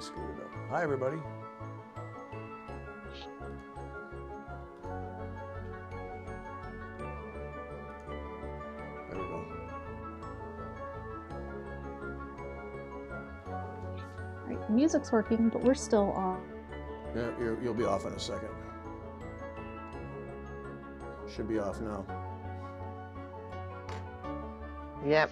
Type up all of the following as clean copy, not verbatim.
screwed it up. Hi, everybody. There we go. All right, music's working, but we're still on. Yeah, you'll be off in a second. Should be off now. Yep.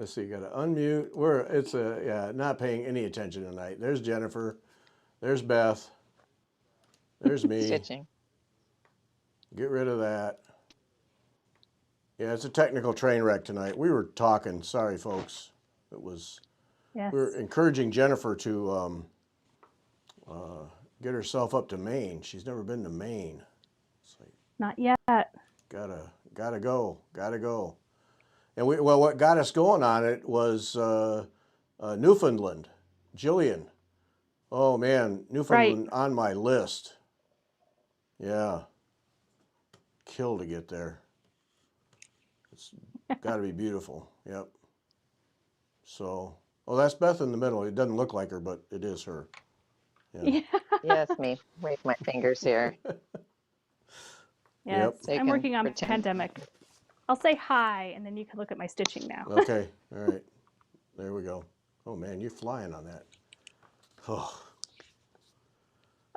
Let's see, got to unmute. Yeah, not paying any attention tonight. There's Jennifer. There's Beth. There's me. Stitching. Get rid of that. Yeah, it's a technical train wreck tonight. We were talking. Sorry, folks. It was. Yes. We were encouraging Jennifer to get herself up to Maine. She's never been to Maine. It's like, Not yet. gotta go. And what got us going on it was Newfoundland, Jillian. Oh man, Newfoundland on my list. Yeah, kill to get there. It's got to be beautiful. Yep. So, that's Beth in the middle. It doesn't look like her, but it is her. Yeah. Yeah, it's me. Wave my fingers here. Yes. So you I'm can working on pretend. Pandemic. I'll say hi, and then you can look at my stitching now. Okay. All right. There we go. Oh man, you're flying on that. Oh.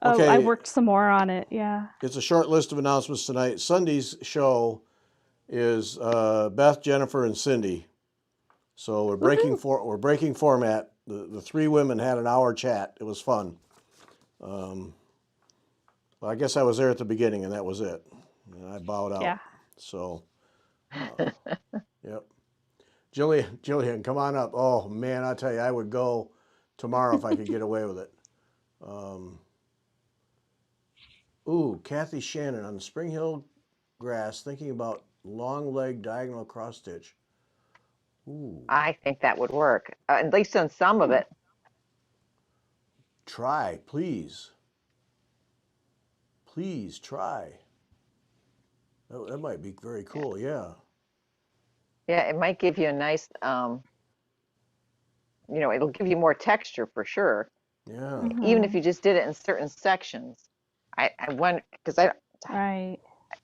Oh, Okay. I worked some more on it. Yeah. It's a short list of announcements tonight. Sunday's show is Beth, Jennifer, and Cindy. So we're breaking format. The three women had an hour chat. It was fun. Well, I guess I was there at the beginning, and that was it. And I bowed out. Yeah. So, yep. Jillian, come on up. Oh man, I tell you, I would go tomorrow if I could get away with it. Ooh, Kathy Shannon on the Spring Hill grass, thinking about long leg diagonal cross stitch. Ooh. I think that would work, at least on some of it. Try, please. Please try. That might be very cool, yeah. Yeah, it might give you a nice, it'll give you more texture for sure. Yeah. Even if you just did it in certain sections. I wonder, because Right.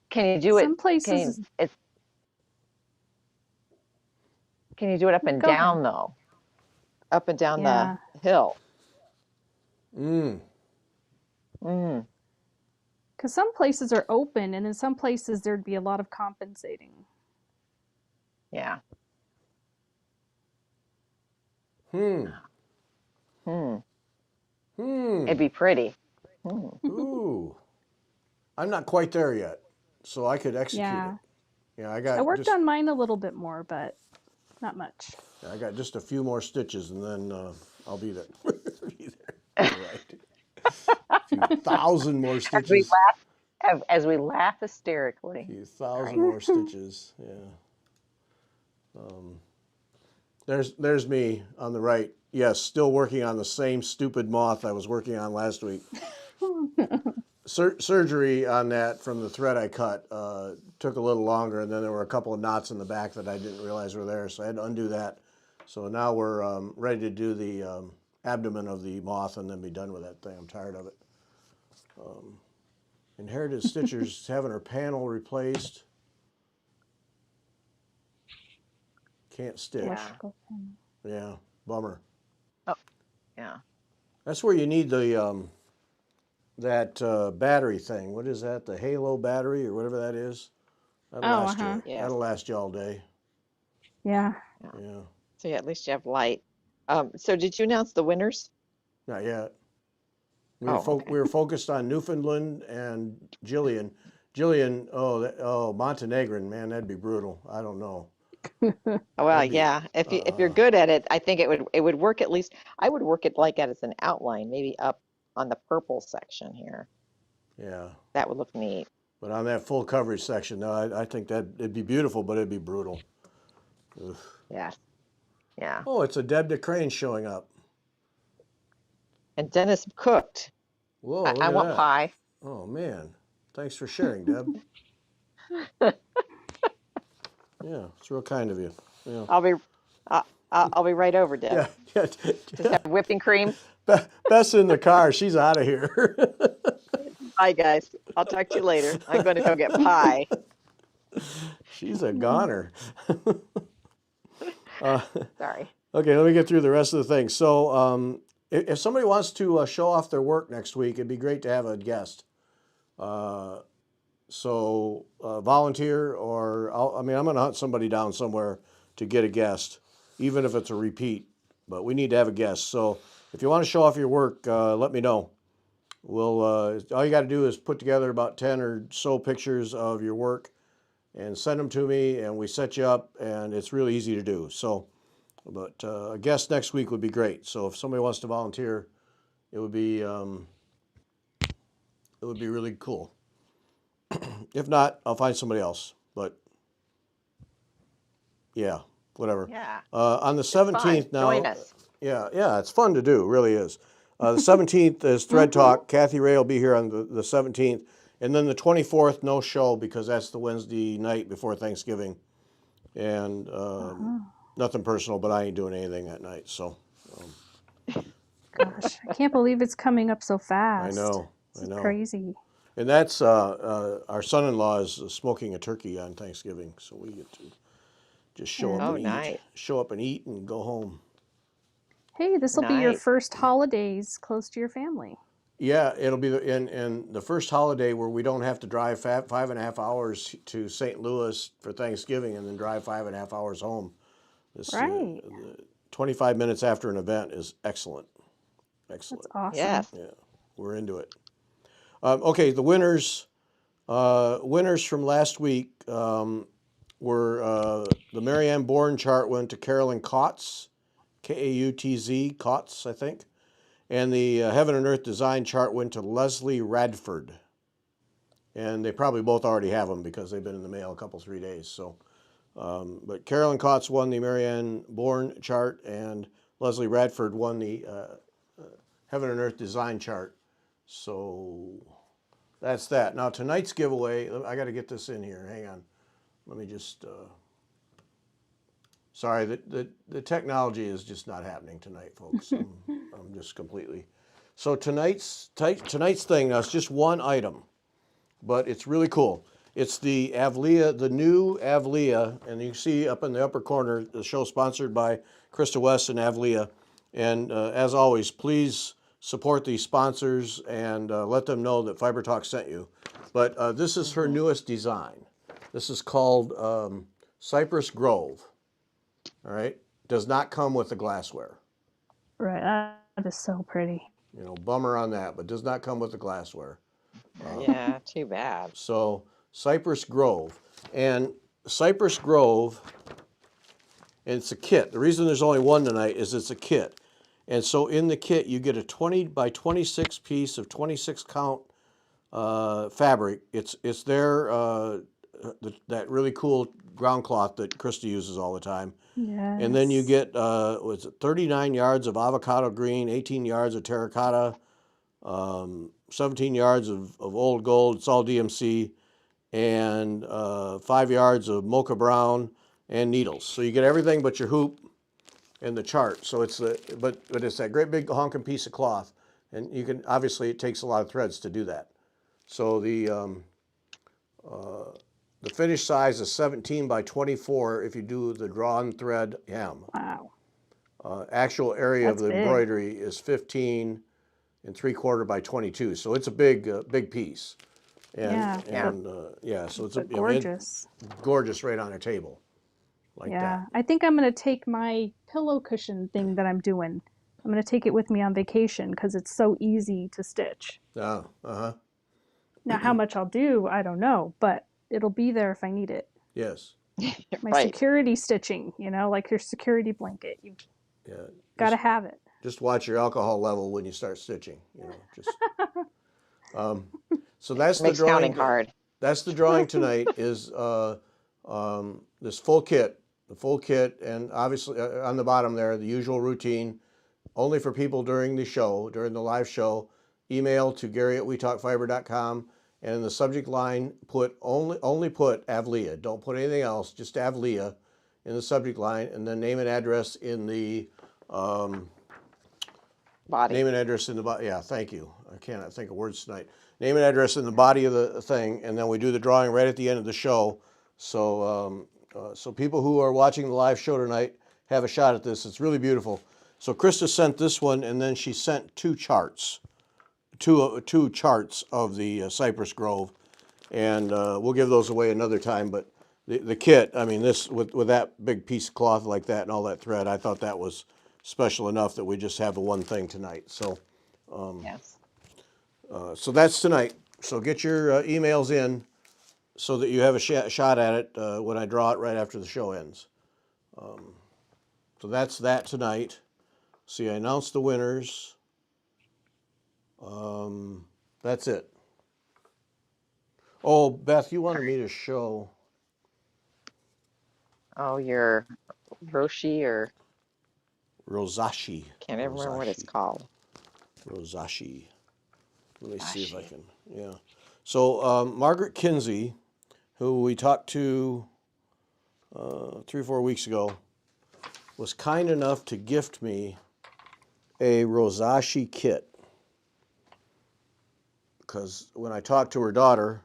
can you do it? Some places. Can you do it up and Go down though? Up and down Yeah. the hill. Because some places are open, and in some places there'd be a lot of compensating. Yeah. It'd be pretty. Ooh. I'm not quite there yet, so I could execute Yeah. it. Yeah, I worked on mine a little bit more, but not much. I got just a few more stitches, and then I'll be there. Right. A few thousand more stitches. As we laugh hysterically. A few thousand more stitches. Yeah. There's me on the right. Yes, still working on the same stupid moth I was working on last week. Surgery on that from the thread I cut took a little longer, and then there were a couple of knots in the back that I didn't realize were there, so I had to undo that. So now we're ready to do the abdomen of the moth and then be done with that thing. I'm tired of it. Inherited Stitcher's having her panel replaced. Can't stitch. Yeah, bummer. Oh, yeah. That's where you need the that battery thing. What is that? The Halo battery or whatever that is. That'll last you. Yeah. That'll last you all day. Yeah. Yeah. So yeah, at least you have light. So did you announce the winners? Not yet. We were focused on Newfoundland and Jillian. Montenegrin, man, that'd be brutal. I don't know. Well, yeah. If you're good at it, I think it would work. At least I would work it like as an outline, maybe up on the purple section here. Yeah. That would look neat. But on that full coverage section, no, I think that it'd be beautiful, but it'd be brutal. Ugh. Yeah. Yeah. Oh, it's a Deb DeCrane showing up. And Dennis cooked. Whoa, I want that. pie. Oh man, thanks for sharing, Deb. Yeah, it's real kind of you. Yeah. I'll be right over, Deb. Yeah. Just have whipping cream. Beth's in the car. She's out of here. Bye, guys. I'll talk to you later. I'm going to go get pie. She's a goner. Sorry. Okay, let me get through the rest of the thing. So, if somebody wants to show off their work next week, it'd be great to have a guest. Volunteer, or I'm going to hunt somebody down somewhere to get a guest. even if it's a repeat. But we need to have a guest. So if you want to show off your work, let me know. We'll all you got to do is put together about 10 or so pictures of your work and send them to me, and we set you up, and it's really easy to do. So, but a guest next week would be great. So if somebody wants to volunteer, it would be really cool. If not, I'll find somebody else. But yeah, whatever. Yeah. On the 17th now. Join us. Yeah, it's fun to do. It really is. The 17th is Thread Talk. Kathy Ray will be here on the 17th. And then the 24th, no show because that's the Wednesday night before Thanksgiving. And nothing personal, but I ain't doing anything that night. So. Gosh, I can't believe it's coming up so fast. I know. It's crazy. And that's our son-in-law is smoking a turkey on Thanksgiving, so we get to just show up and nice. eat. Show up and eat and go home. Hey, this will be your Nice. first holidays close to your family. Yeah, it'll be and the first holiday where we don't have to drive 5.5 hours to St. Louis for Thanksgiving and then drive 5.5 hours home. This, Right. 25 minutes after an event is excellent. Excellent. That's awesome. Yes. Yeah, we're into it. Okay, the winners from last week were the Marianne Bourne chart went to Carolyn Kautz, Kautz, Kautz, I think. And the Heaven and Earth Design chart went to Leslie Radford. And they probably both already have them because they've been in the mail a couple, 3 days. So, but Carolyn Kautz won the Marianne Bourne chart, and Leslie Radford won the Heaven and Earth Design chart. So that's that. Now tonight's giveaway, I got to get this in here. Hang on. Let me just. Sorry, the technology is just not happening tonight, folks. I'm just completely. So tonight's thing, now it's just one item, but it's really cool. It's the Avlia, the new Avlia, and you can see up in the upper corner, the show sponsored by Krista West and Avlia. And as always, please support these sponsors and let them know that Fiber Talk sent you. But this is her newest design. This is called Cypress Grove. All right, does not come with the glassware. Right, that is so pretty. You know, bummer on that, but does not come with the glassware. Yeah, too bad. So Cypress Grove, and Cypress Grove, and it's a kit. The reason there's only one tonight is it's a kit. And so in the kit, you get a 20 by 26 piece of 26 count fabric. It's their that really cool ground cloth that Krista uses all the time. Yes. And then you get 39 yards of avocado green, 18 yards of terracotta, 17 yards of old gold. It's all DMC, and 5 yards of mocha brown and needles. So you get everything but your hoop and the chart. So it's but it's that great big honking piece of cloth, and you can obviously it takes a lot of threads to do that. So the finished size is 17 by 24 if you do the drawn thread hem. Wow. Actual area That's of the big. embroidery is 15 3/4 by 22. So it's a big piece. And, Yeah. so it's But I mean, gorgeous. gorgeous right on a table. Like Yeah. that. I think I'm going to take my pillow cushion thing that I'm doing. I'm going to take it with me on vacation because it's so easy to stitch. Uh-huh. Now, how much I'll do, I don't know, but it'll be there if I need it. Yes. My Right. security stitching, like your security blanket. You Yeah. got to have it. Just watch your alcohol level when you start stitching. Just. So that's the Makes drawing. counting hard. That's the drawing tonight. Is this full kit, the full kit, and obviously on the bottom there, the usual routine, only for people during the show, during the live show. Email to Gary@WeTalkFiber.com, and in the subject line put only put Avlia. Don't put anything else. Just Avlia in the subject line, and then name and address in the Body. name and address in the body. Yeah, thank you. I cannot think of words tonight. Name and address in the body of the thing, and then we do the drawing right at the end of the show. So, so people who are watching the live show tonight have a shot at this. It's really beautiful. So Krista sent this one, and then she sent two charts of the Cypress Grove, and we'll give those away another time. But the kit. I mean, this with that big piece of cloth like that and all that thread, I thought that was special enough that we just have the one thing tonight. So, Yes. so that's tonight. So get your emails in so that you have a shot at it when I draw it right after the show ends. So that's that tonight. See, I announced the winners. That's it. Oh, Beth, you wanted me to show. Oh, your Roshi or Rozashi. can't ever remember what it's called. Rozashi. Let me see if I Rozashi. can. Yeah. So Margaret Kinsey, who we talked to 3 or 4 weeks ago, was kind enough to gift me a Rozashi kit. Because when I talked to her daughter,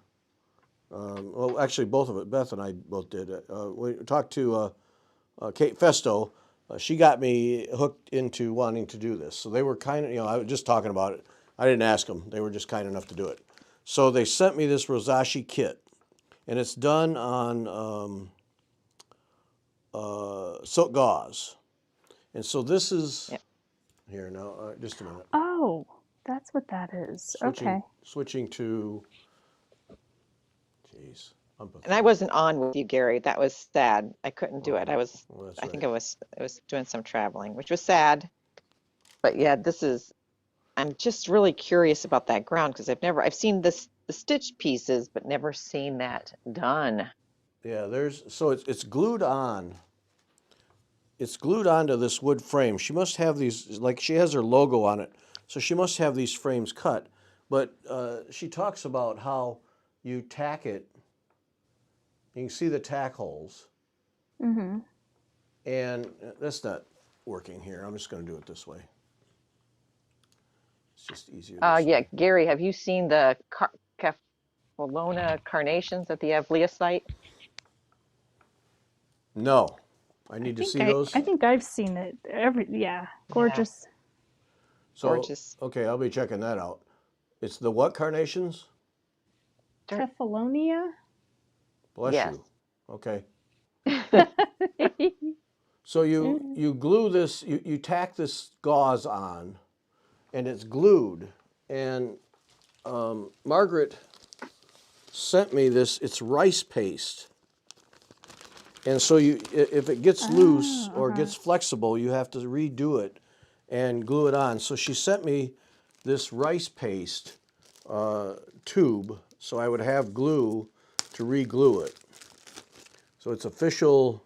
well, actually both of it, Beth and I both did it. We talked to Kate Festo. She got me hooked into wanting to do this. So they were kind of, I was just talking about it. I didn't ask them. They were just kind enough to do it. So they sent me this Rozashi kit, and it's done on silk gauze. And so this is, Yep. here now, just a minute. Oh, that's what that is. Okay. Switching to, geez. And I wasn't on with you, Gary. That was sad. I couldn't do it. Well, that's I think right. I was doing some traveling, which was sad. But yeah, I'm just really curious about that ground because I've seen the stitched pieces, but never seen that done. Yeah, so it's glued on. It's glued onto this wood frame. She must have these, like she has her logo on it, so she must have these frames cut. But she talks about how you tack it. You can see the tack holes, Mm-hmm. and that's not working here. I'm just going to do it this way. It's just easier this Yeah, way. Gary, have you seen the Capolona carnations at the Avlia site? No, I need to see those. I think I've seen it. Yeah, Yeah, gorgeous. So, gorgeous. okay, I'll be checking that out. It's the what carnations? Kefalonia? Bless Yes. you. Okay. So you glue this, you tack this gauze on, and it's glued. And Margaret sent me this. It's rice paste. And so if it gets loose or gets flexible, you have to redo it and glue it on. So she sent me this rice paste tube, so I would have glue to re-glue it. So it's official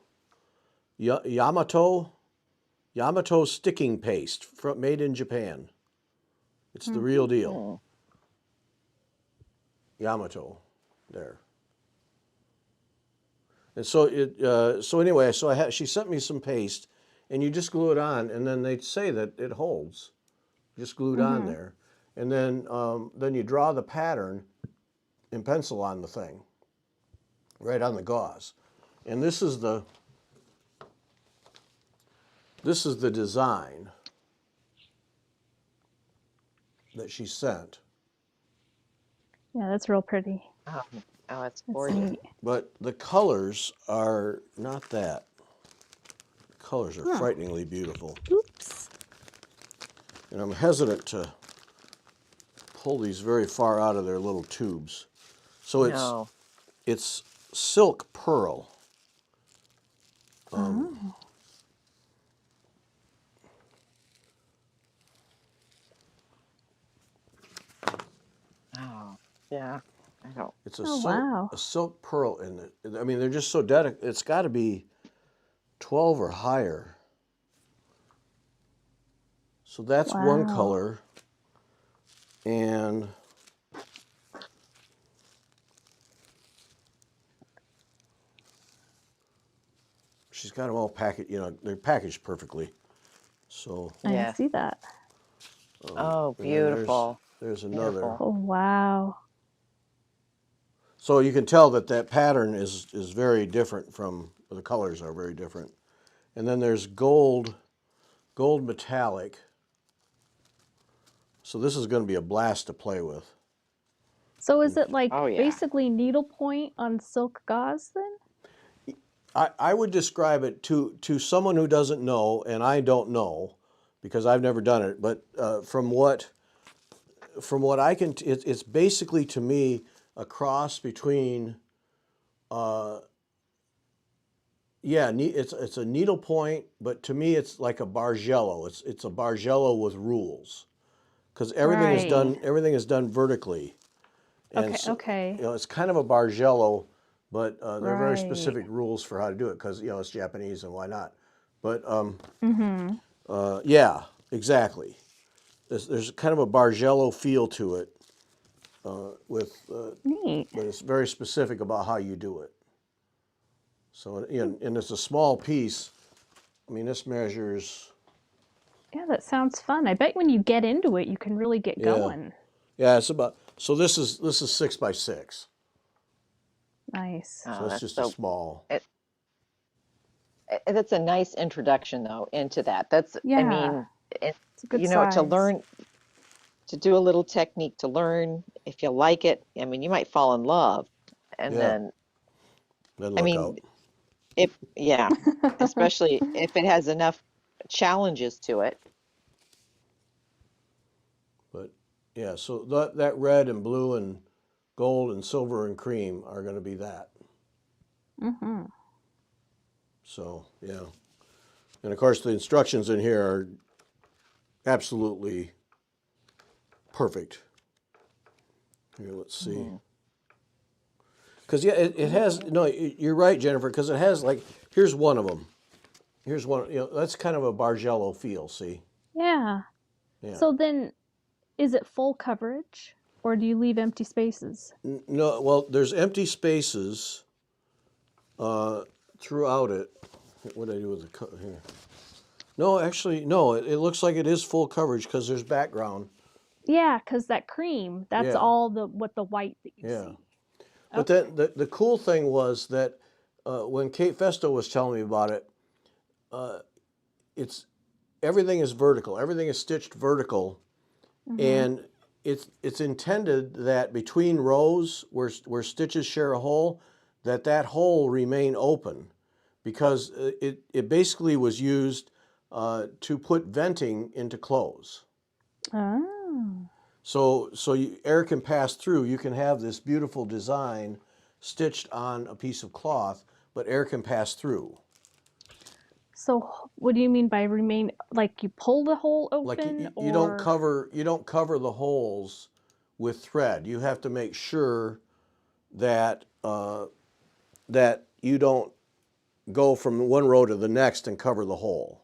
Yamato sticking paste made in Japan. It's the real deal. Oh, Yamato, there. And so anyway, she sent me some paste, and you just glue it on, and then they say that it holds, just glued on there, and then you draw the pattern in pencil on the thing, right on the gauze, and this is the design that she sent. Yeah, that's real pretty. oh, it's That's gorgeous. neat. But the colors are not that. The colors are frighteningly beautiful. Oops. And I'm hesitant to pull these very far out of their little tubes. So No. it's silk pearl. Oh, yeah. I don't. It's a Oh, wow. silk pearl in it. I mean, they're just so dedicated. It's got to be 12 or higher. So that's one Wow. color. And she's got them all packaged, they're packaged perfectly. So, I Yes. see that. Oh, and then beautiful. there's another. Beautiful. Oh, wow. So you can tell that pattern is very different from, the colors are very different. And then there's gold metallic. So this is going to be a blast to play with. So is it like Oh, yeah. basically needlepoint on silk gauze then? I would describe it to someone who doesn't know, and I don't know because I've never done it, but from what I can, it's basically to me a cross between, it's a needlepoint, but to me it's like a bargello. It's a bargello with rules because Right. everything is done vertically, and Okay, so okay. it's kind of a bargello, but there are very Right. specific rules for how to do it because it's Japanese and why not? But Mm-hmm. yeah, exactly. There's kind of a bargello feel to it, Neat. but it's very specific about how you do it. So and it's a small piece. I mean, this measures. Yeah, that sounds fun. I bet when you get into it, you can really get Yeah, going. yeah. It's about. So this is 6 by 6. Nice. So Oh, it's that's just a so. small. It, that's a nice introduction, though, into that. I Yeah, mean, it, it's a good to size. learn to do a little technique to learn if you like it. I mean, you might fall in love, and Yeah, then, then I look mean, out. if yeah, especially if it has enough challenges to it. But yeah, so that red and blue and gold and silver and cream are going to be that. Mm-hmm. So yeah, and of course the instructions in here are absolutely perfect. Here, let's see. Hmm. Because yeah, it has no. You're right, Jennifer. Because it has like here's one of them. Here's one. That's kind of a Bargello feel. See? Yeah. Yeah. So then, is it full coverage, or do you leave empty spaces? No. Well, there's empty spaces throughout it. What did I do with the here? No, actually, no. It looks like it is full coverage because there's background. Yeah, because that cream, that's Yeah. all the white that you Yeah. see. But Okay. then the cool thing was that when Kate Festo was telling me about it, it's everything is vertical. Everything is stitched vertical, Mm-hmm. and it's intended that between rows where stitches share a hole, that hole remain open, because it basically was used to put venting into clothes. Oh. Air can pass through. You can have this beautiful design stitched on a piece of cloth, but air can pass through. So what do you mean by remain? Like you pull the hole Like open, or you don't cover the holes with thread. You have to make sure that that you don't go from one row to the next and cover the hole.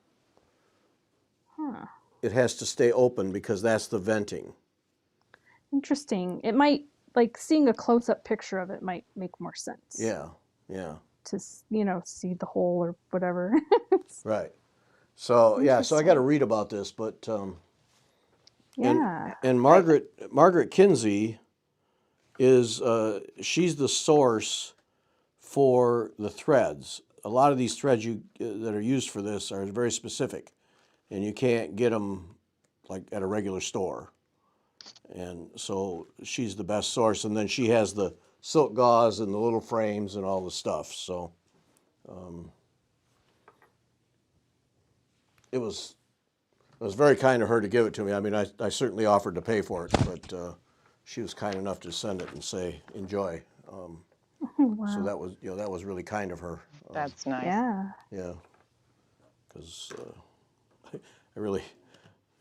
huh? It has to stay open because that's the venting. Interesting. It might like seeing a close-up picture of it might make more sense Yeah, yeah, to see the hole or whatever. right. So yeah, so I got to Interesting. read about this, but and Yeah. and I Margaret Kinsey is she's the source for the threads. A lot of these threads that are used for this are very specific, and you can't get them like at a regular store. And so she's the best source. And then she has the silk gauze and the little frames and all the stuff. So it was very kind of her to give it to me. I mean, I certainly offered to pay for it, but she was kind enough to send it and say enjoy. So Wow. that was really kind of her. That's nice. Yeah. Yeah, because I really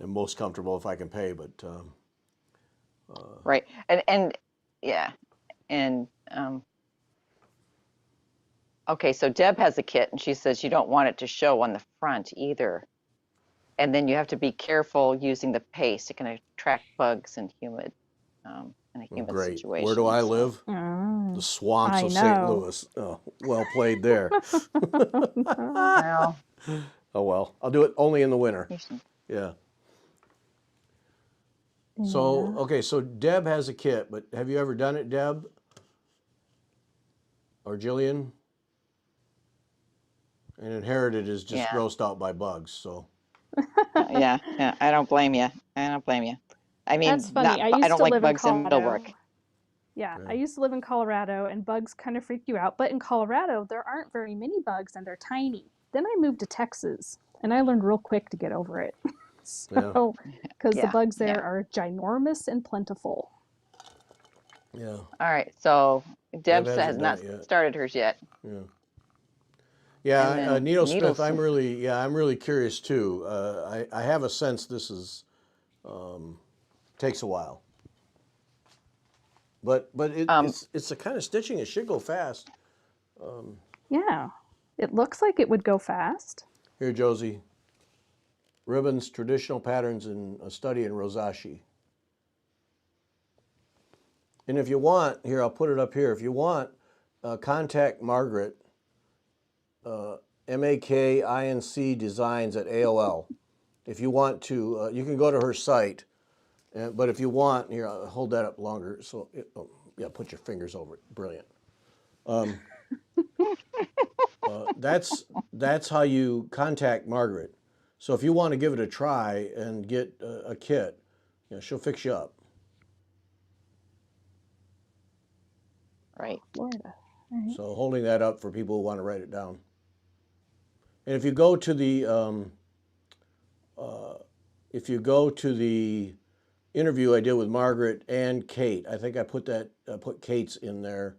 am most comfortable if I can pay. But Right. And yeah. And okay, so Deb has a kit and she says you don't want it to show on the front either. And then you have to be careful using the paste. It can attract bugs and in a humid great. Where do situation. I So, live? The Mm, swamps I of St. know. Louis. Oh, well played there. well, Oh well, I'll do it only in the winter. you should- Yeah. So Yeah. okay, so Deb has a kit, but have you ever done it, Deb or Jillian? And inherited is just yeah, grossed out by bugs. So yeah. I don't blame you. I don't blame you. I That's mean, funny. I I used don't to like live in bugs in millwork. Colorado. Yeah, I Yeah. used to live in Colorado, and bugs kind of freak you out. But in Colorado, there aren't very many bugs, and they're tiny. Then I moved to Texas, and I learned real quick to get over it. Yeah. So, because the Yeah, bugs yeah. there are ginormous and plentiful. Yeah. All right, so Deb Deb has hasn't done not it yet. started hers yet. Yeah. And Yeah. then Needlesmith. Needles, I'm really curious too. I have a sense this is takes a while, but um, it's the kind of stitching it should go fast. Yeah, it looks like it would go fast. Here, Josie. Ribbons, traditional patterns, and a study in Rozashi. And if you want, here I'll put it up here. If you want, contact Margaret, MAKINC Designs at AOL. If you want to, you can go to her site. But if you want, here, I'll hold that up longer. So, yeah, put your fingers over it. Brilliant. That's how you contact Margaret. So if you want to give it a try and get a kit, she'll fix you up. right. Florida. All right. So holding that up for people who want to write it down. And if you go to the interview I did with Margaret and Kate, I think I put Kate's in there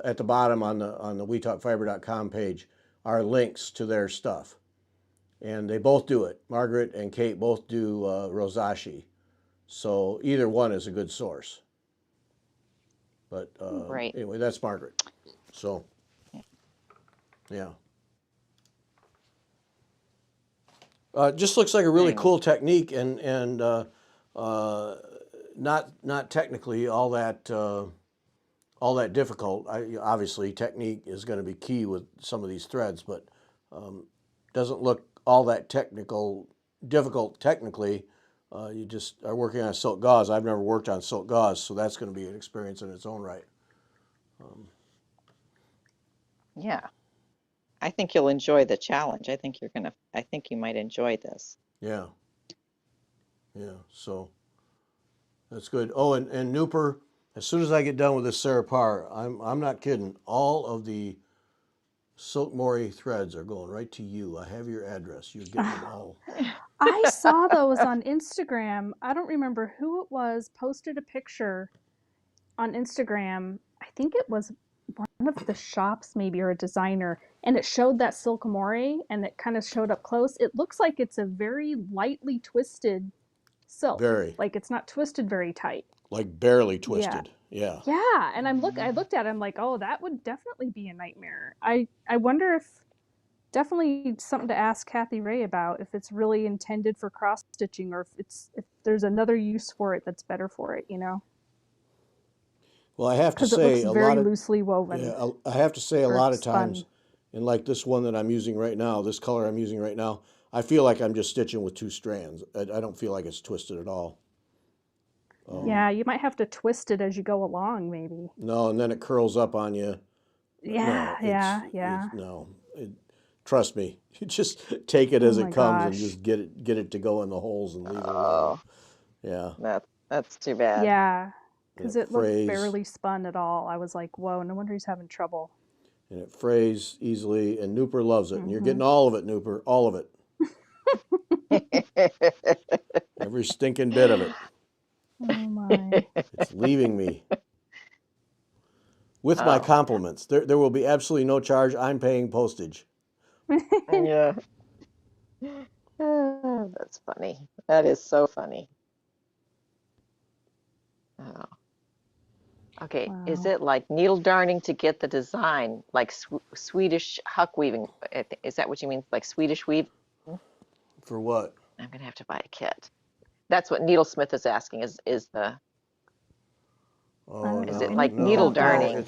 at the bottom on the WeTalkFiber.com page are links to their stuff, and they both do it. Margaret and Kate both do Rozashi, so either one is a good source. But Right. anyway, that's Margaret. So yeah. Just looks like a really Anyway, cool technique, and not technically all that difficult. Obviously, technique is going to be key with some of these threads, but doesn't look all that difficult technically. You just are working on silk gauze. I've never worked on silk gauze, so that's going to be an experience in its own right. yeah. I think you'll enjoy the challenge. I think you might enjoy this. Yeah, yeah. So that's good. Oh, and Nooper. As soon as I get done with this Sarah Parr, I'm not kidding. All of the Silk Mori threads are going right to you. I have your address. You're getting them all. I saw those on Instagram. I don't remember who it was, posted a picture on Instagram. I think it was one of the shops, maybe, or a designer, and it showed that silkamori, and it kind of showed up close. It looks like it's a very lightly twisted silk. Very, Like it's not twisted very tight. like barely Yeah. twisted. Yeah. Yeah, and I looked at it, I'm like, "Oh, that would definitely be a nightmare." I wonder if definitely something to ask Kathy Ray about if it's really intended for cross stitching or if there's another use for it that's better for it, Well, I have to because it looks say a very lot of loosely woven I have to say a or lot of spun. times, and like this one that I'm using right now, this color I'm using right now, I feel like I'm just stitching with two strands. I don't feel like it's twisted at all. Yeah, you might have to twist it as you go along, maybe. No, and then it curls up on you. Yeah, No, yeah. no. Trust me, you just take it Oh as my it comes and gosh. just get it to go in the holes and leave it alone. Oh, Yeah, that's too bad. Yeah, and because it it looked frays barely spun at all. I was like, whoa, no wonder he's having trouble. easily, and Nooper loves it, and you're Hmm. getting all of it, Nooper, all of it, every stinking bit of it. Oh my. It's leaving me. With my Oh, compliments, there will be absolutely no charge. I'm paying postage. yeah. That's funny. That is so funny. Oh. Okay, is Wow. it like needle darning to get the design, like Swedish huck weaving? Is that what you mean, like Swedish weave? For what? I'm gonna have to buy a kit. That's what Needlesmith is asking. I Oh don't Is know it no, like anything needle about that. darning?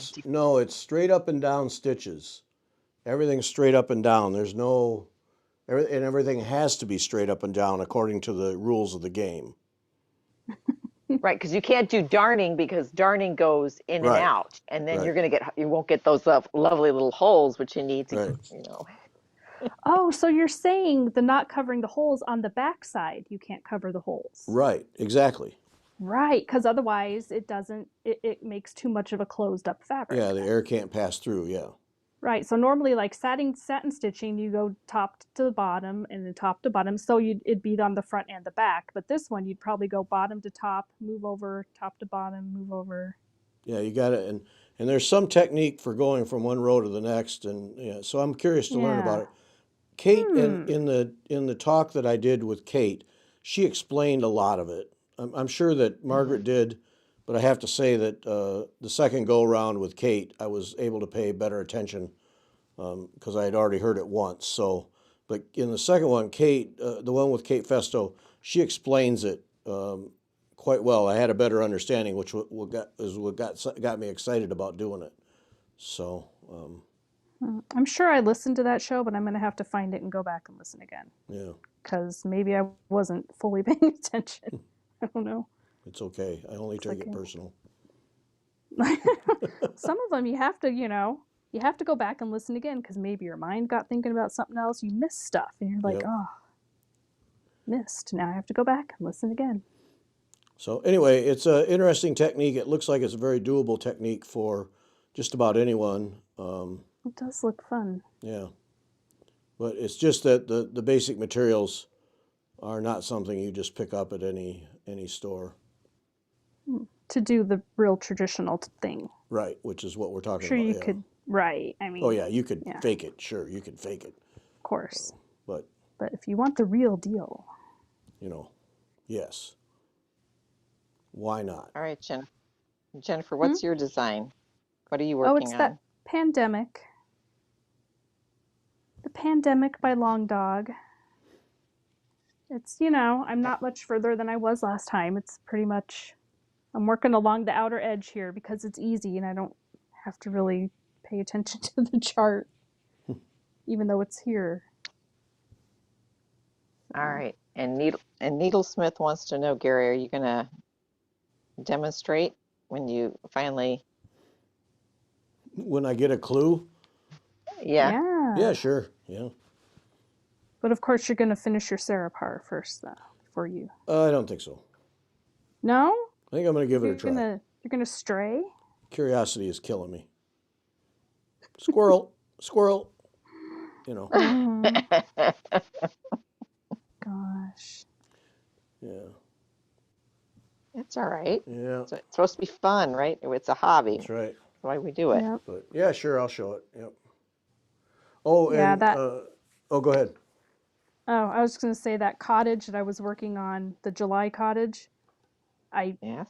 it's straight up and down stitches. Everything's straight up and down. There's no, and everything has to be straight up and down according to the rules of the game. Right, because you can't do darning because darning goes in and Right, out, and then right, you won't get those lovely little holes which you need to, right. you know. Oh, so you're saying the not covering the holes on the back side, you can't cover the holes. Right, exactly. Right, because otherwise it doesn't, it makes too much of a closed up Yeah, fabric the then. air can't pass through. Yeah. Right, so normally like satin stitching, you go top to the bottom and then top to bottom, so it'd be on the front and the back. But this one, you'd probably go bottom to top, move over, top to bottom, move over. Yeah, you got it. And there's some technique for going from one row to the next. And yeah, so I'm curious to learn about Yeah. it. Kate, Hmm. in the talk that I did with Kate, she explained a lot of it. I'm sure that Hmm. Margaret did, but I have to say that the second go around with Kate, I was able to pay better attention because I had already heard it once. So, but in the second one, Kate, the one with Kate Festo, she explains it quite well. I had a better understanding, which got me excited about doing it. So, I'm sure I listened to that show, but I'm going to have to find it and go back and listen again yeah, because maybe I wasn't fully paying attention. I don't know. it's okay. I only It's take like it personal. some of them you have to go back and listen again because maybe your mind got thinking about something else. You missed stuff and you're like, Yep. oh, missed. Now I have to go back and listen again. So anyway, it's an interesting technique. It looks like it's a very doable technique for just about anyone. It does look fun. Yeah, but it's just that the basic materials are not something you just pick up at any store. To do the real traditional thing. Right, which is what we're I'm talking sure about. you Yeah. could, right. I Oh mean, yeah, you could yeah, fake it. Sure, you could fake it. of course. But But if you want the real deal, you know, yes. Why not? All right, Jennifer. Jennifer, hmm? what's your design? What are you Oh, it's working that on? pandemic. The Pandemic by Long Dog. It's, I'm not much further than I was last time. It's pretty much, I'm working along the outer edge here because it's easy and I don't have to really pay attention to the chart, even though it's here. All So, right. And Needlesmith wants to know, Gary, are you going to demonstrate when you finally? When I get a clue, Yeah. yeah, yeah. sure, yeah. But of course, you're going to finish your Sarapar first, though, before you. I don't think so. No? I think I'm going to give it a try. You're gonna stray? Curiosity is killing me. Squirrel, squirrel. You know. Oh, gosh. Yeah, It's all right. yeah. So it's supposed to be fun, right? It's a hobby. That's right. That's why we do it. Yep. But yeah, sure, I'll show it. Yep. Oh, Yeah, and that. oh, go ahead. Oh, I was just gonna say that cottage that I was working on, the July cottage. I Yes.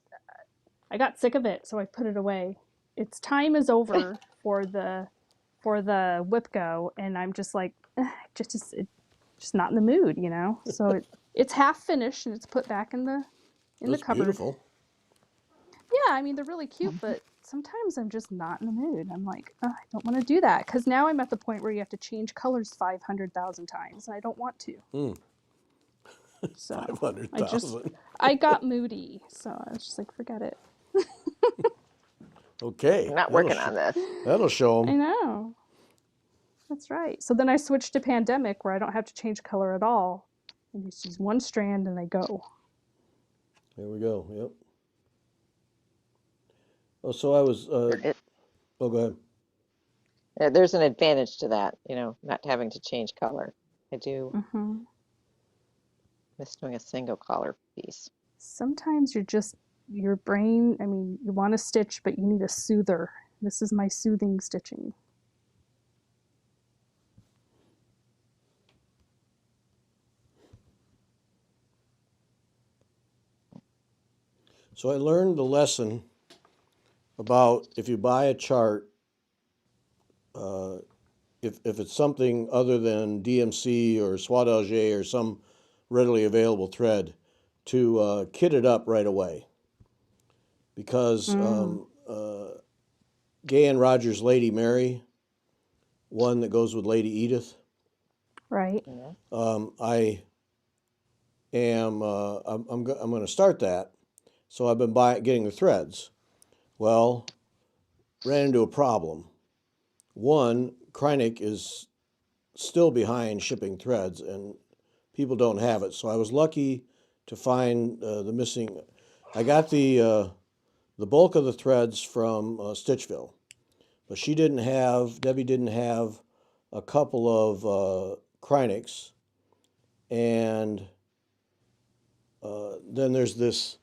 I got sick of it, so I put it away. Its time is over for the Whipco, and I'm just like, just not in the mood, So it's half finished and it's put back in the That's cupboard. beautiful. Yeah, I mean they're really cute, but sometimes I'm just not in the mood. I'm like, I don't want to do that because now I'm at the point where you have to change colors 500,000 times, and I don't want to. Mm, So I just 500,000. I got moody, so I was just like, forget it. I'm Okay, not working on this. that'll show I them. know. That's right. So then I switched to Pandemic where I don't have to change color at all. I just use one strand and I go. There we go. Yep. Oh, so I was. There Oh, go ahead. There's an advantage to that, not having to change color. I do Hmm. miss doing a single color piece. Sometimes your brain, I mean, you want to stitch, but you need a soother. This is my soothing stitching. So I learned the lesson about if you buy a chart, uh, if it's something other than DMC or Soie d'Alger or some readily available thread, to kit it up right away. Because Mm, Gay and Rogers' Lady Mary, one that goes with Lady Edith, right. Yeah. I am I'm going to start that. So I've been getting the threads. Well, ran into a problem. One, Kreinik is still behind shipping threads, and people don't have it. So I was lucky to find the missing. I got the bulk of the threads from Stitchville, but Debbie didn't have a couple of Krynics, and then there's this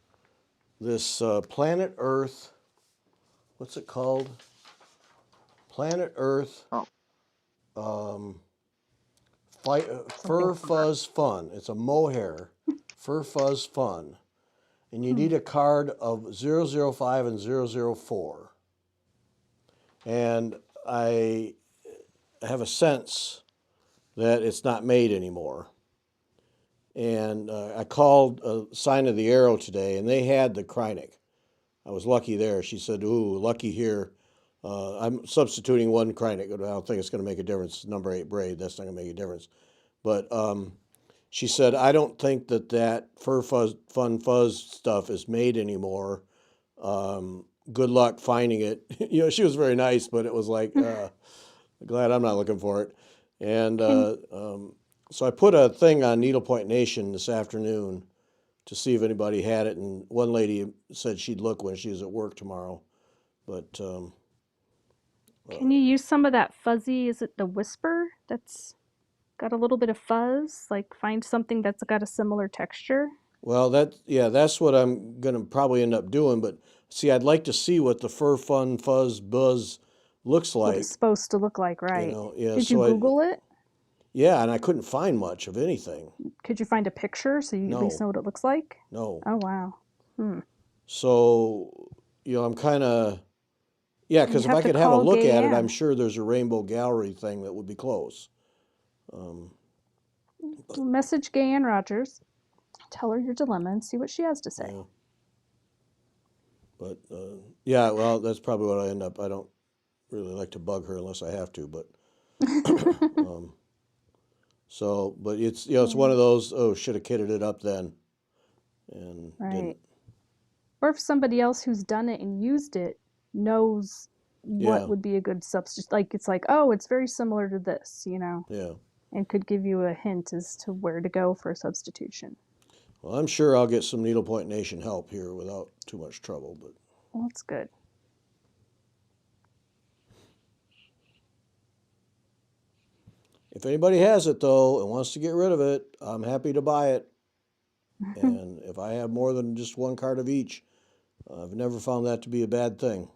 Planet Earth. What's it called? Planet Earth Oh, um, something Fur Fuzz Fun. It's a mohair Fur Fuzz Fun. And you need a card of 005 and 004. And I have a sense that it's not made anymore. And I called Sign of the Arrow today, and they had the Krynic. I was lucky there. She said, ooh, lucky here. I'm substituting one Krynic. I don't think it's going to make a difference. Number 8 braid, that's not going to make a difference. But she said, I don't think that Fur Fuzz, Fun Fuzz stuff is made anymore. Good luck finding it. She was very nice, but it was like, glad I'm not looking for it. And so I put a thing on Needlepoint Nation this afternoon to see if anybody had it. And one lady said she'd look when she was at work tomorrow. But Can you use some of that fuzzy, is it the Whisper that's got a little bit of fuzz? Like find something that's got a similar texture? well, that's what I'm gonna probably end up doing. But see, I'd like to see what the Fur Fun Fuzz Buzz looks What it's like. supposed to look like, right? Yeah. Did you So Google it? yeah, and I couldn't find much of anything. Could you find a picture so you at least No, know what it looks like? no. Oh, wow. So I'm kind of yeah, You because if have I to could have a call look Gay at it, I'm Ann. sure there's a rainbow gallery thing that would be close. Message Gay Ann Rogers. Tell her your dilemma and see what she has to say. Yeah. But yeah, well, that's probably what I end up. I don't really like to bug her unless I have to, but but it's one of those. Oh, should have kitted it up then, and Right. didn't. Or if somebody else who's done it and used it knows what Yeah, would be a good substitute. Like it's like, oh, it's very similar to this, yeah. and could give you a hint as to where to go for a substitution. Well, I'm sure I'll get some Needlepoint Nation help here without too much trouble. But Well, that's good. if anybody has it though and wants to get rid of it, I'm happy to buy it. And if I have more than just one card of each, I've never found that to be a bad thing.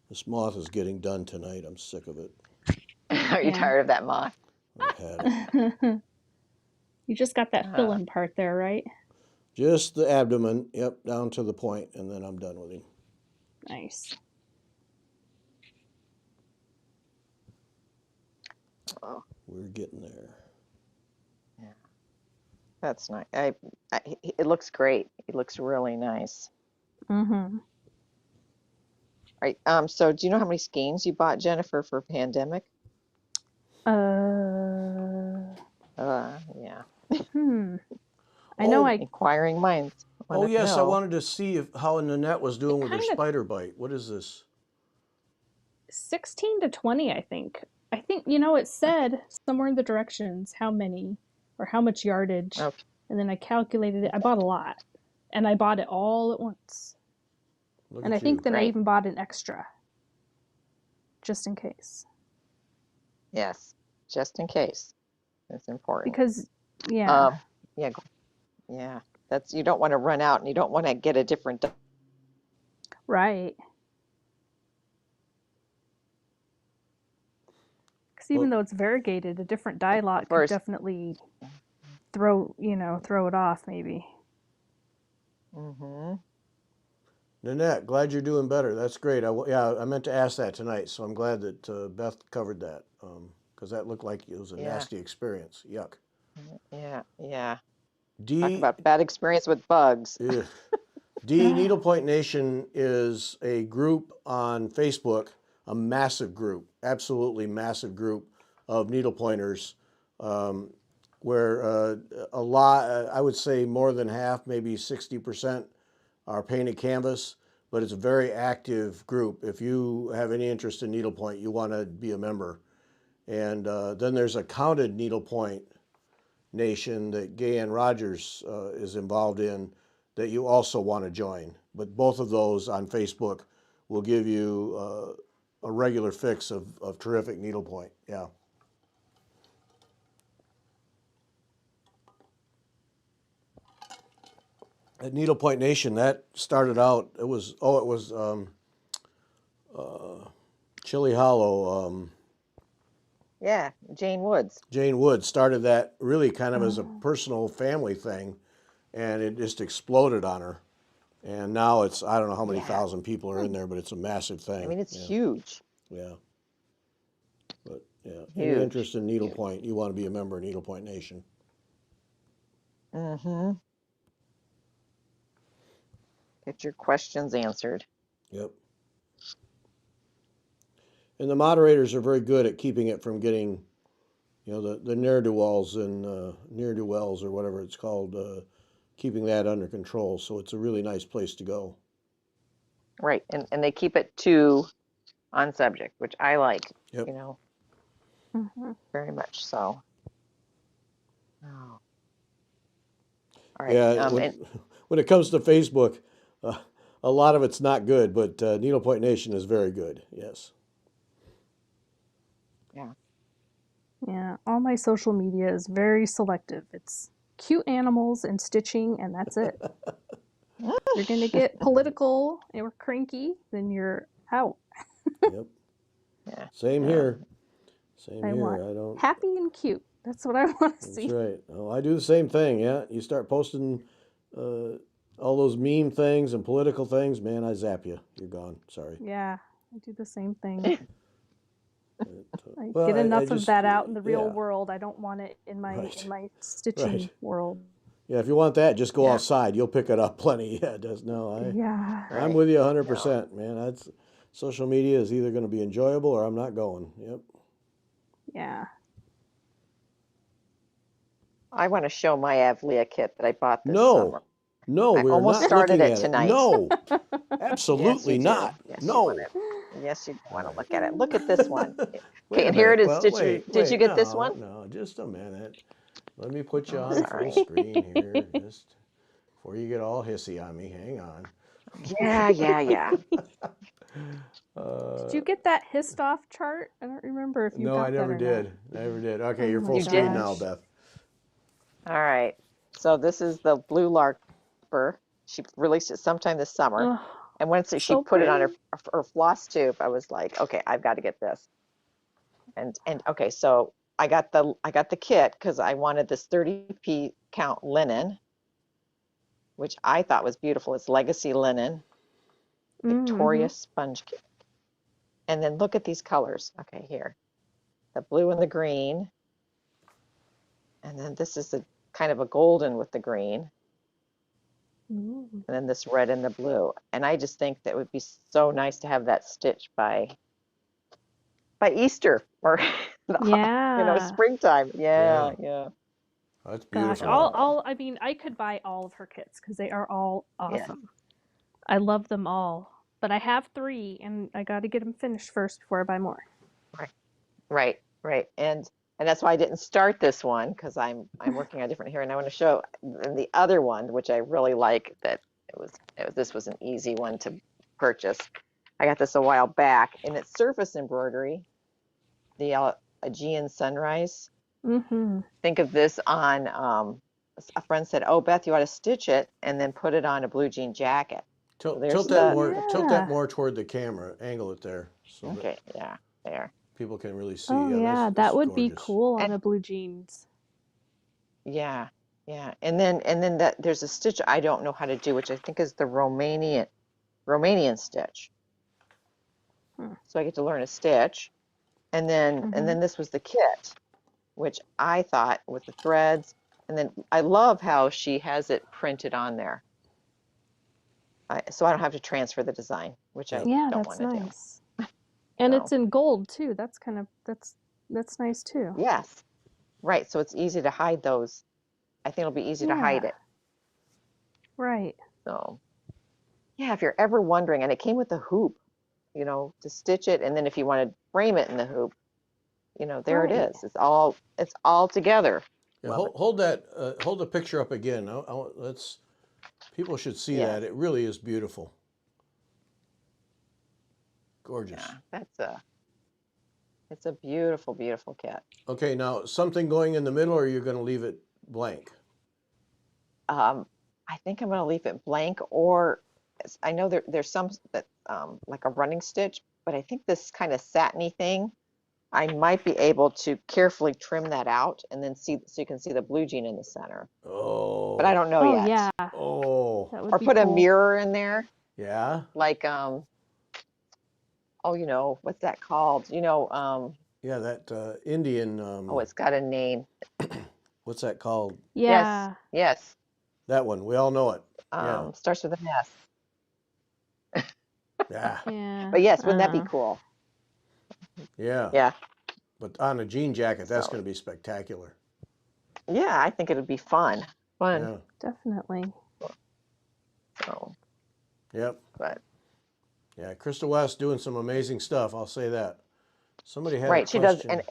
This moth is getting done tonight. I'm sick of it. Are you Yeah. tired of that moth? I've had it. You just got that fill-in part there, right? Just the abdomen, yep, down to the point, and then I'm done with him. Nice. Oh, We're getting there. yeah, that's nice. It looks great. It looks really nice. Mm-hmm. Right. So do you know how many skeins you bought, Jennifer, for pandemic? Yeah. I know Oh, Inquiring minds oh want to yes, I know. wanted to see how Nanette was doing with her kind of spider bite. What is this? 16 to 20, I think. It said somewhere in the directions how many or how much yardage. Okay. And then I calculated it. I bought a lot. And I bought it all at once. Look And I at think you. then I Great. even bought an extra. Just in case. Yes, just in case. It's important. Because, yeah. Yeah, yeah. That's you don't want to run out and you don't want to get a different. Right. Because even Well, though it's variegated, a different dye lot could course. definitely throw it off maybe. Mm-hmm. Nanette, glad you're doing better. That's great. I meant to ask that tonight, so I'm glad that Beth covered that because that looked like it was a Yeah. nasty experience. Yuck. Yeah, yeah. Talk D, about bad experience with bugs. ugh. D Needlepoint Nation is a group on Facebook, a massive group, absolutely massive group of needlepointers, where a lot, I would say more than half, maybe 60% are painted canvas, but it's a very active group. If you have any interest in needlepoint, you want to be a member. And then there's a counted needlepoint nation that Gay Ann Rogers is involved in that you also want to join. But both of those on Facebook will give you a regular fix of terrific needlepoint. Yeah. At Needlepoint Nation, that started out, it was Chili Hollow. Yeah, Jane Woods. Jane Wood started that really kind of as a personal family thing, and it just exploded on her. And now it's, I don't know how many thousand people are in there, but it's a massive thing. I mean, it's huge. Yeah. But yeah, any Huge. interest in needlepoint, you want to be a member of Needlepoint Nation. Mm-hmm. Get your questions answered. Yep. And the moderators are very good at keeping it from getting, the ne'er-do-wells and ne'er-do-wells or whatever it's called, keeping that under control. So it's a really nice place to go. Right. And they keep it to on subject, which I like, Yep. very much so. Oh. All right. Yeah, when it comes to Facebook, a lot of it's not good, but Needlepoint Nation is very good. Yes. Yeah. Yeah, all my social media is very selective. It's cute animals and stitching, and that's it. You're going to get political or cranky, then you're out. Yep. Yeah. Same here. Same I here. want I don't. happy and cute. That's what I want to That's see. right. Oh, I do the same thing. Yeah. You start posting all those meme things and political things, man, I zap you. You're gone. Sorry. Yeah, I do the same thing. I Well, get I enough of just- that out in the real yeah. world. I don't want it in my Right. in my stitching Right. world. Yeah, if you want that, just go Yeah. outside. You'll pick it up plenty. Yeah, it does. No, Yeah. I'm Right. with you 100%, man. That's social media is either going to be enjoyable or I'm not going. Yep. Yeah. I want to show my Avlia kit that I bought this No, summer. no, I we're almost not started looking it at tonight. it. No, Yes, absolutely you do. not. Yes, you No. want to. Yes, you want to look at it. Look at this one. Wait Okay, a and here minute. it is. Well, Stitch. wait, Did you get this one? No, just a minute. Let me put you Oh, on sorry. full screen here, just before you get all hissy on me. Hang on. Yeah. Did you get that hissed off chart? I don't remember if you No, got I that never or did. not. Never did. Okay, Oh you're my full You screen didn't? now, gosh. Beth. All right. So this is the blue larper. She released it sometime this summer. Ugh, And once she so put it on pretty. her floss tube, I was like, okay, I've got to get this. And okay, so I got the kit because I wanted this 30 count linen, which I thought was beautiful. It's legacy linen, Victoria sponge kit. And then look at these colors. Okay, here. The blue and the green. And then this is a kind of a golden with the green. Ooh. And then this red and the blue. And I just think that would be so nice to have that stitched by Easter or Yeah. springtime. Yeah. That's Gosh, beautiful. I mean, I could buy all of her kits because they are all Yeah. awesome. I love them all. But I have 3 and I got to get them finished first before I buy more. Right. And that's why I didn't start this one because I'm working on different here, and I want to show the other one, which I really like. That this was an easy one to purchase. I got this a while back, and it's surface embroidery, the Aegean Sunrise. Think of this on. A friend said, "Oh, Beth, you ought to stitch it and then put it on a blue jean jacket." Tilt there's that the- tilt that more toward the camera. Angle it there so Okay, yeah, there. that people can really see. Oh yeah, this that is would be gorgeous. cool on And- a blue jeans. Yeah. And then that there's a stitch I don't know how to do, which I think is the Romanian stitch. So I get to learn a stitch. And then this was the kit, which I thought with the threads. And then I love how she has it printed on there. So I don't have to transfer the design, which I Yeah, don't that's want to do. nice. And So- it's in gold too. That's kind of that's nice too. Yes. Right. So it's easy to hide those. I think it'll be easy to hide Yeah. it. Right. So yeah, if you're ever wondering, and it came with a hoop, to stitch it, and then if you want to frame it in the hoop, there it Right. is. It's all together. Yeah, Love it. hold the picture up again. People should see Yeah, that. It really is beautiful. Gorgeous. yeah, it's a beautiful, beautiful kit. Okay, now something going in the middle, or you're going to leave it blank? I think I'm going to leave it blank, or I know there's some that like a running stitch, but I think this kind of satiny thing, I might be able to carefully trim that out and then so you can see the blue jean in the center. But I Oh, don't know Oh, yet. yeah. oh, That would Or be put a cool. mirror in there, yeah, like what's that called? yeah. That Indian. It's got a name. What's that called? Yes, Yeah. yes. That one. We all know it. Yeah, Starts with an S. yeah, Yeah. But yes, wouldn't that be cool? yeah. Yeah. But on a jean jacket, that's So going to be spectacular. yeah, I think it would be fun. Yeah. Definitely. So, Yep. but Yeah. Krista West doing some amazing stuff. I'll say that. Somebody had a right, she does, question.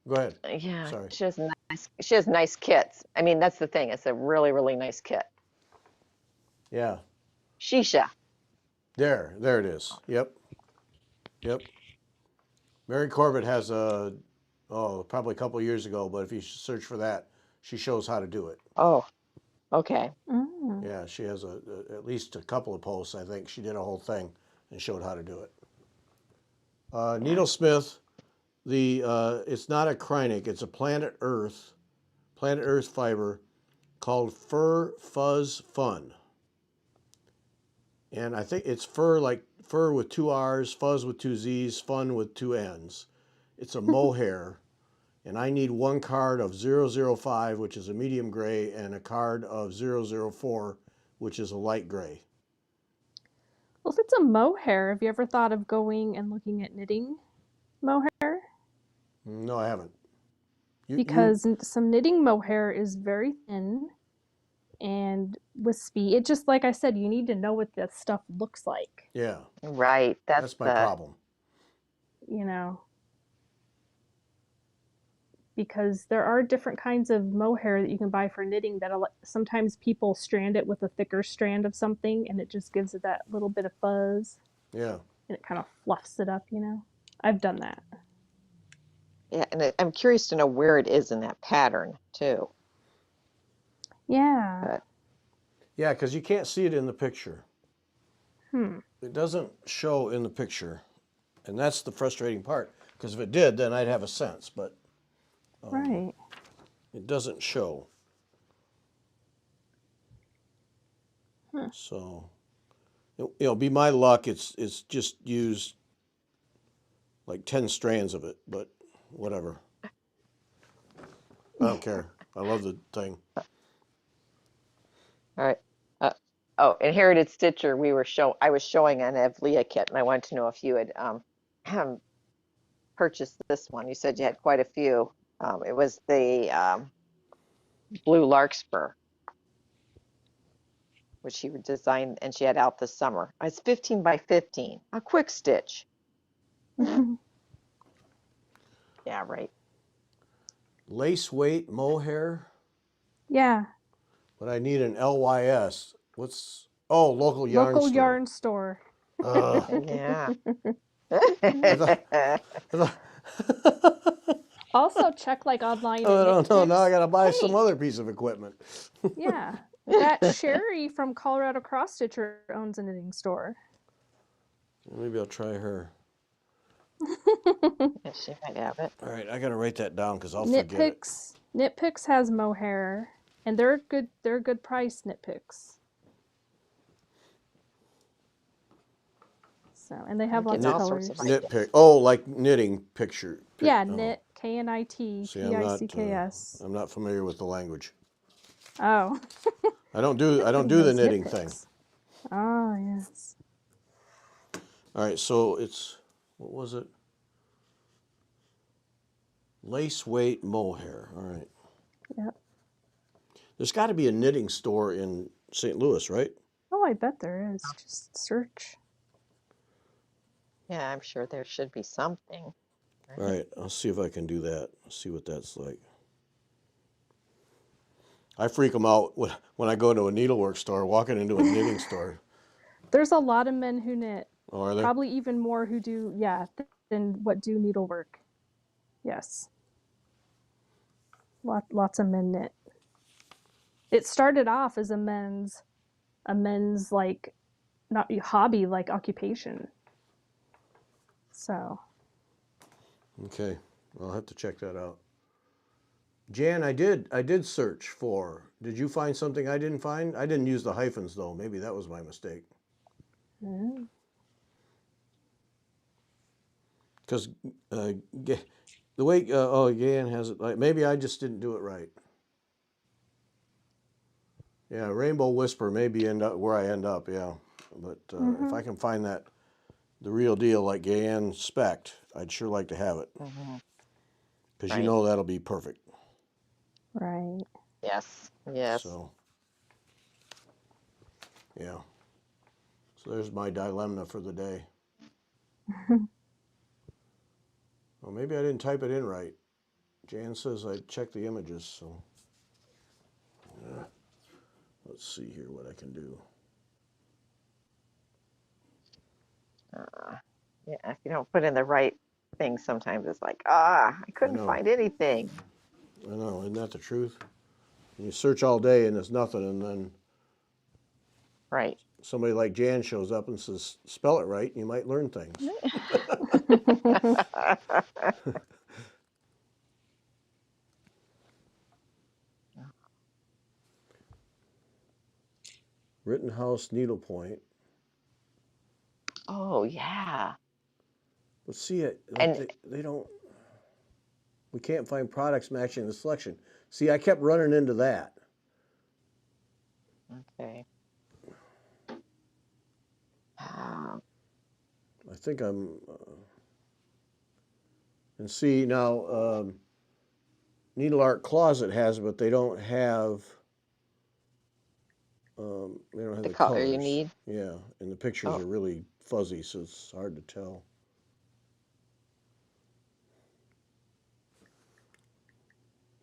Go ahead. yeah, Sorry. she has nice kits. I mean, that's the thing. It's a really, really nice kit. Yeah. Shisha. There it is. Yep. Yep. Mary Corbett has probably a couple of years ago, but if you search for that, she shows how to do it. Oh, okay. Mm. Yeah, she has at least a couple of posts. I think she did a whole thing and showed how to do it. Needlesmith, it's not a Kreinik, it's a Planet Earth fiber called Fur Fuzz Fun. And I think it's fur like fur with 2 R's, fuzz with 2 Z's, fun with 2 N's. It's a mohair. And I need one card of 005, which is a medium gray, and a card of 004, which is a light gray. Well, if it's a mohair, have you ever thought of going and looking at knitting mohair? No, I haven't. Because some knitting mohair is very thin and wispy. It just, like I said, you need to know what that stuff looks like. Yeah. Right. That's my problem. Because there are different kinds of mohair that you can buy for knitting that sometimes people strand it with a thicker strand of something and it just gives it that little bit of fuzz. Yeah. And it kind of fluffs it up, I've done that. Yeah, and I'm curious to know where it is in that pattern too. Yeah. But Yeah, because you can't see it in the picture. Hmm. It doesn't show in the picture. And that's the frustrating part. Because if it did, then I'd have a sense. But Right. it doesn't show. Huh. So, be my luck. It's just used like 10 strands of it, but whatever. I don't care. I love the thing. all right. Inherited Stitcher. I was showing an Evlia kit, and I wanted to know if you had purchased this one. You said you had quite a few. It was the blue larkspur, which she would design, and she had out this summer. It's 15 by 15, a quick stitch. Yeah, right. Lace weight mohair, Yeah. but I need an LYS. Local yarn Local store. yarn store. Yeah. I thought- Also check like online. Oh, no, now I Knit got to buy Picks. some other piece of equipment. Yeah. That Sherry from Colorado Cross Stitcher owns a knitting store. Maybe I'll try her. Yeah, she might have it. All right, I got to write that down because I'll forget it. Knit Picks has mohair, and they're good. They're a good price. Knit Picks. So, and they have lots of all colors. sorts of Knit pick. Oh, like knitting picture. Yeah, oh. knit KNIT See, I'm not, PICKS. I'm not familiar with the language. Oh. I don't do the Those knitting knit thing. picks. Oh yes. All right, so it's, what was it? Lace weight mohair. All right. Yep. There's got to be a knitting store in St. Louis, right? Oh, Oh, I bet there is. Just search. Yeah, I'm sure there should be something, All right? right, I'll see if I can do that. See what that's like. I freak them out when I go to a needlework store, walking into a knitting store. There's a lot of men who knit. Oh, are there? Probably even more who do, than what do needlework. Yes. Lots of men knit. It started off as a men's like, not hobby, like occupation. So. Okay, I'll have to check that out. Jan, I did search for. Did you find something I didn't find? I didn't use the hyphens though. Maybe that was my mistake. Mm. Because the way Jan has it, like maybe I just didn't do it right. Yeah, Rainbow Whisper maybe end up where I end up. Yeah, but if I can find that the real deal like Jan spec'd, I'd sure like to have it Mm-hmm. because you Right. know that'll be perfect. Right. Yes. Yes. So yeah, so there's my dilemma for the day. Well, maybe I didn't type it in right. Jan says I checked the images, so let's see here what I can do. Yeah, if you don't put in the right thing, sometimes it's like, I I couldn't know, find anything. isn't that the truth? You search all day and there's nothing, and then Right. somebody like Jan shows up and says, spell it right, and you might learn things. Rittenhouse needlepoint. Oh, yeah. But see, And they don't, we can't find products matching the selection. See, I kept running into that. okay. I think I'm, and see now, Needle Art Closet has it, but they don't have The the color you colors. need. Yeah, and the pictures Oh, are really fuzzy, so it's hard to tell.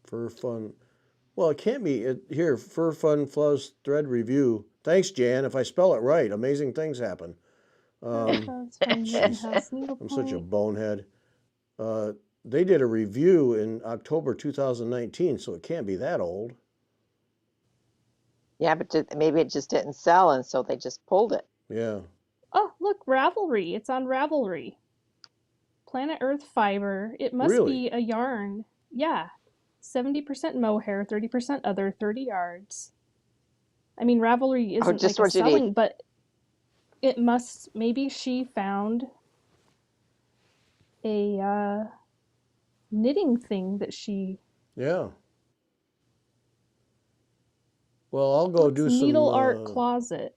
Fur Fun. Well, it can't be. Here, Fur Fun Fuzz Thread Review. Thanks, Jan. If I spell it right, amazing things happen. That's from Jeez, Rittenhouse I'm such a Needlepoint. bonehead. Uh, they did a review in October 2019, so it can't be that old. yeah, but maybe it just didn't sell, and so they just pulled it. Yeah. Oh, look, Ravelry. It's on Ravelry. Planet Earth fiber. It must Really? be a yarn. Yeah. 70% mohair, 30% other, 30 yards. I mean, Ravelry Oh, isn't just like a what you need. selling, but it must, maybe she found a knitting thing that she, Yeah. Well, I'll go what's do Needle Art some. Closet?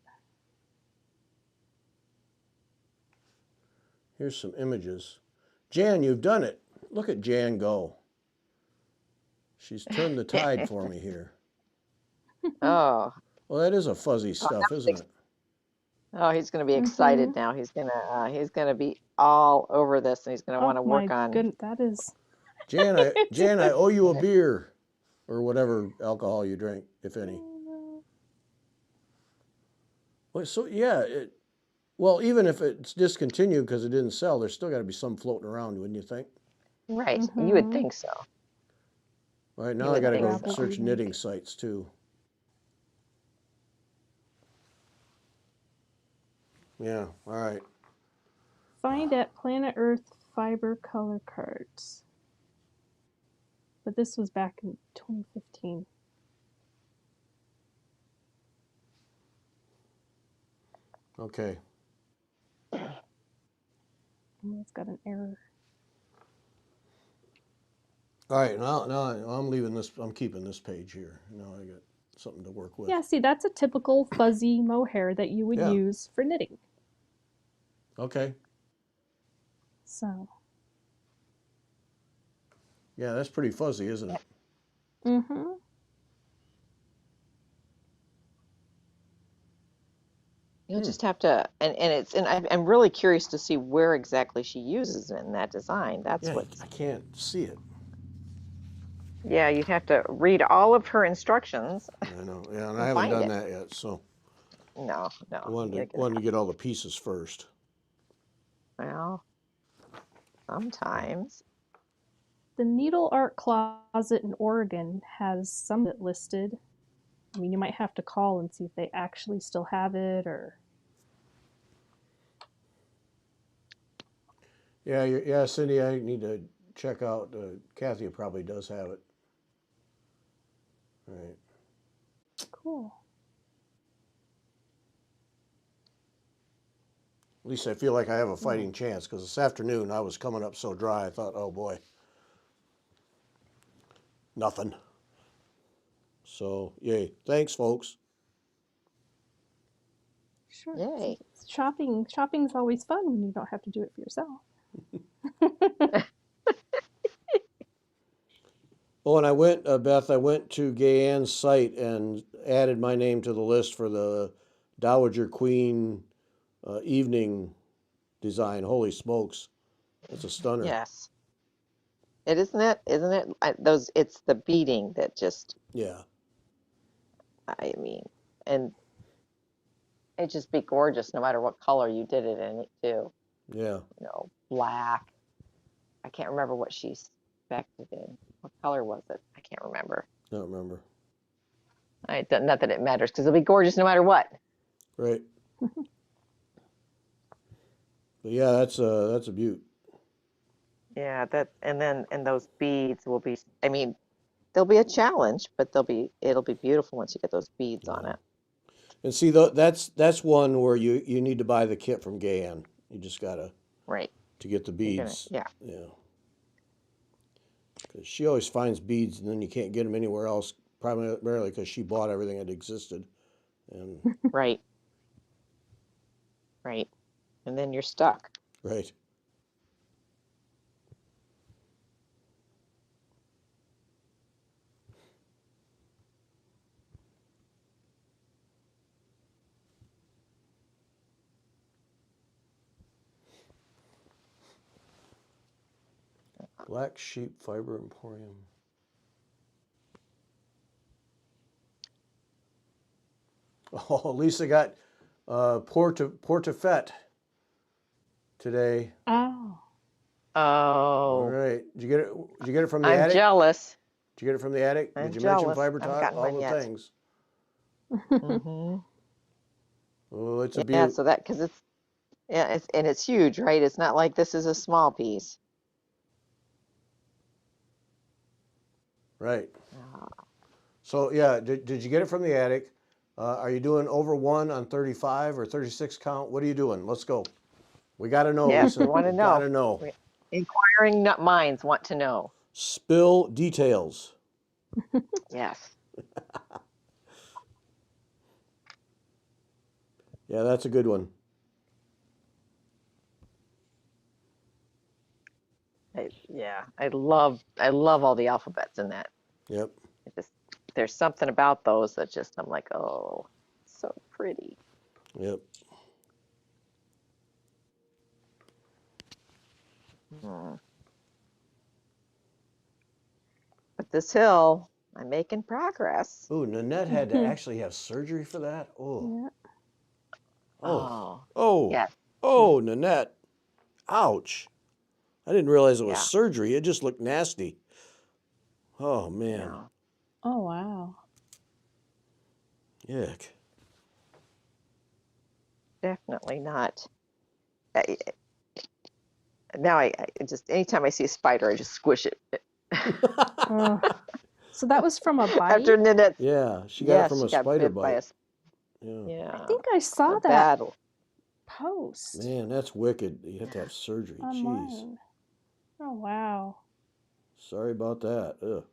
Here's some images. Jan, you've done it. Look at Jan go. She's turned the tide for me here. Oh, Well, that is a fuzzy oh, stuff, isn't it? oh, he's going to be Mm-hmm. excited now. He's gonna be all over this, and he's going to want Oh to work my on. goodness, that is. Jan, I owe you a beer, or whatever alcohol you drink, if any. Well, so yeah, well, even if it's discontinued because it didn't sell, there's still got to be some floating around, wouldn't you think? Right. You would Mm-hmm. think so. All right, You now I would got to think go so. search Ravelry link. knitting sites too. Yeah, all right. Find at Planet Earth fiber color cards. But this was back in 2015. Okay. Oh, it's got an error. All right, now I'm leaving this. I'm keeping this page here. Now I got something to work with. Yeah, see, that's a typical fuzzy mohair that you would Yeah. use for knitting. Okay. So. Yeah, that's pretty fuzzy, isn't it? Mm-hmm. You'll just have to, and I'm really curious to see where exactly she uses it in that design. That's Yeah, what's, I can't see it. yeah, you'd have to read all of her instructions I know. Yeah, and I and haven't find done it. that yet, so No, I you gotta get wanted to that. get all the pieces first. Well, sometimes. The Needle Art Closet in Oregon has some of it listed. I mean, you might have to call and see if they actually still have it or. Yeah, yeah, Cindy, I need to check out. Kathy probably does have it. Right. Cool. At least I feel like I have a fighting chance because this afternoon I was coming up so dry. I thought, oh boy, nothing. So, yay. Thanks, folks. Sure. Yay. Shopping's always fun when you don't have to do it for yourself. Oh, and I went, Beth, I went to Gay Ann's site and added my name to the list for the Dowager Queen evening design. Holy smokes. That's a stunner. Yes. It isn't it? Isn't it? It's the beading that just, Yeah. I mean, and it'd just be gorgeous no matter what color you did it in it too. Yeah. Black. I can't remember what she spec'd it in. What color was it? I can't remember. Don't remember. Not that it matters because it'll be gorgeous no matter what. Right. But yeah, that's a beaut. Yeah, and those beads will be, I mean, they'll be a challenge, but it'll be beautiful once you get those beads on Yeah. it. And see, that's one where you need to buy the kit from Gay Ann. You just gotta Right. to get the beads. Yeah. Yeah. Because she always finds beads, and then you can't get them anywhere else. Primarily because she bought everything that existed. And Right. Right. And then you're stuck. right. Black Sheep Fiber Emporium. Oh, Lisa got Portafette today. Oh. All Oh, right. Did you get it? Did you get it from the I'm attic? jealous. Did you get it from the attic? Did I'm you mention jealous. fiber I haven't talk? gotten All mine the yet. things. Mm-hmm. Oh, it's a Yeah, beaut. so because it's huge, right? It's not like this is a small piece. Right. Uh, So yeah, did you get it from the attic? Are you doing over 1 on 35 or 36 count? What are you doing? Let's go. We got to know, yes, we Lisa. want We to got know. to know. Inquiring minds want to know. Spill details. Yes. Yeah, that's a good one. I love all the alphabets in that. Yep. It just there's something about those that just I'm like, oh, so pretty. Yep. Hmm. But this hill, I'm making progress. Ooh, Nanette had to actually have surgery for that. Oh, Yeah. oh, Oh, oh, yes. oh, Nanette. Ouch. I didn't realize it was Yeah. surgery. It just looked nasty. Oh, man. Yeah. Oh, wow. Yuck. Definitely not. I, now I just anytime I see a spider, I just squish it. Uh, so that was from a bite? After Nanette, Yeah, she got it yes, from she a got spider bit by bite. a Yeah. I yeah, think I saw a that battle. post Man, that's wicked. You have to have surgery. Jeez. online. Oh, wow. Sorry about that. Ugh.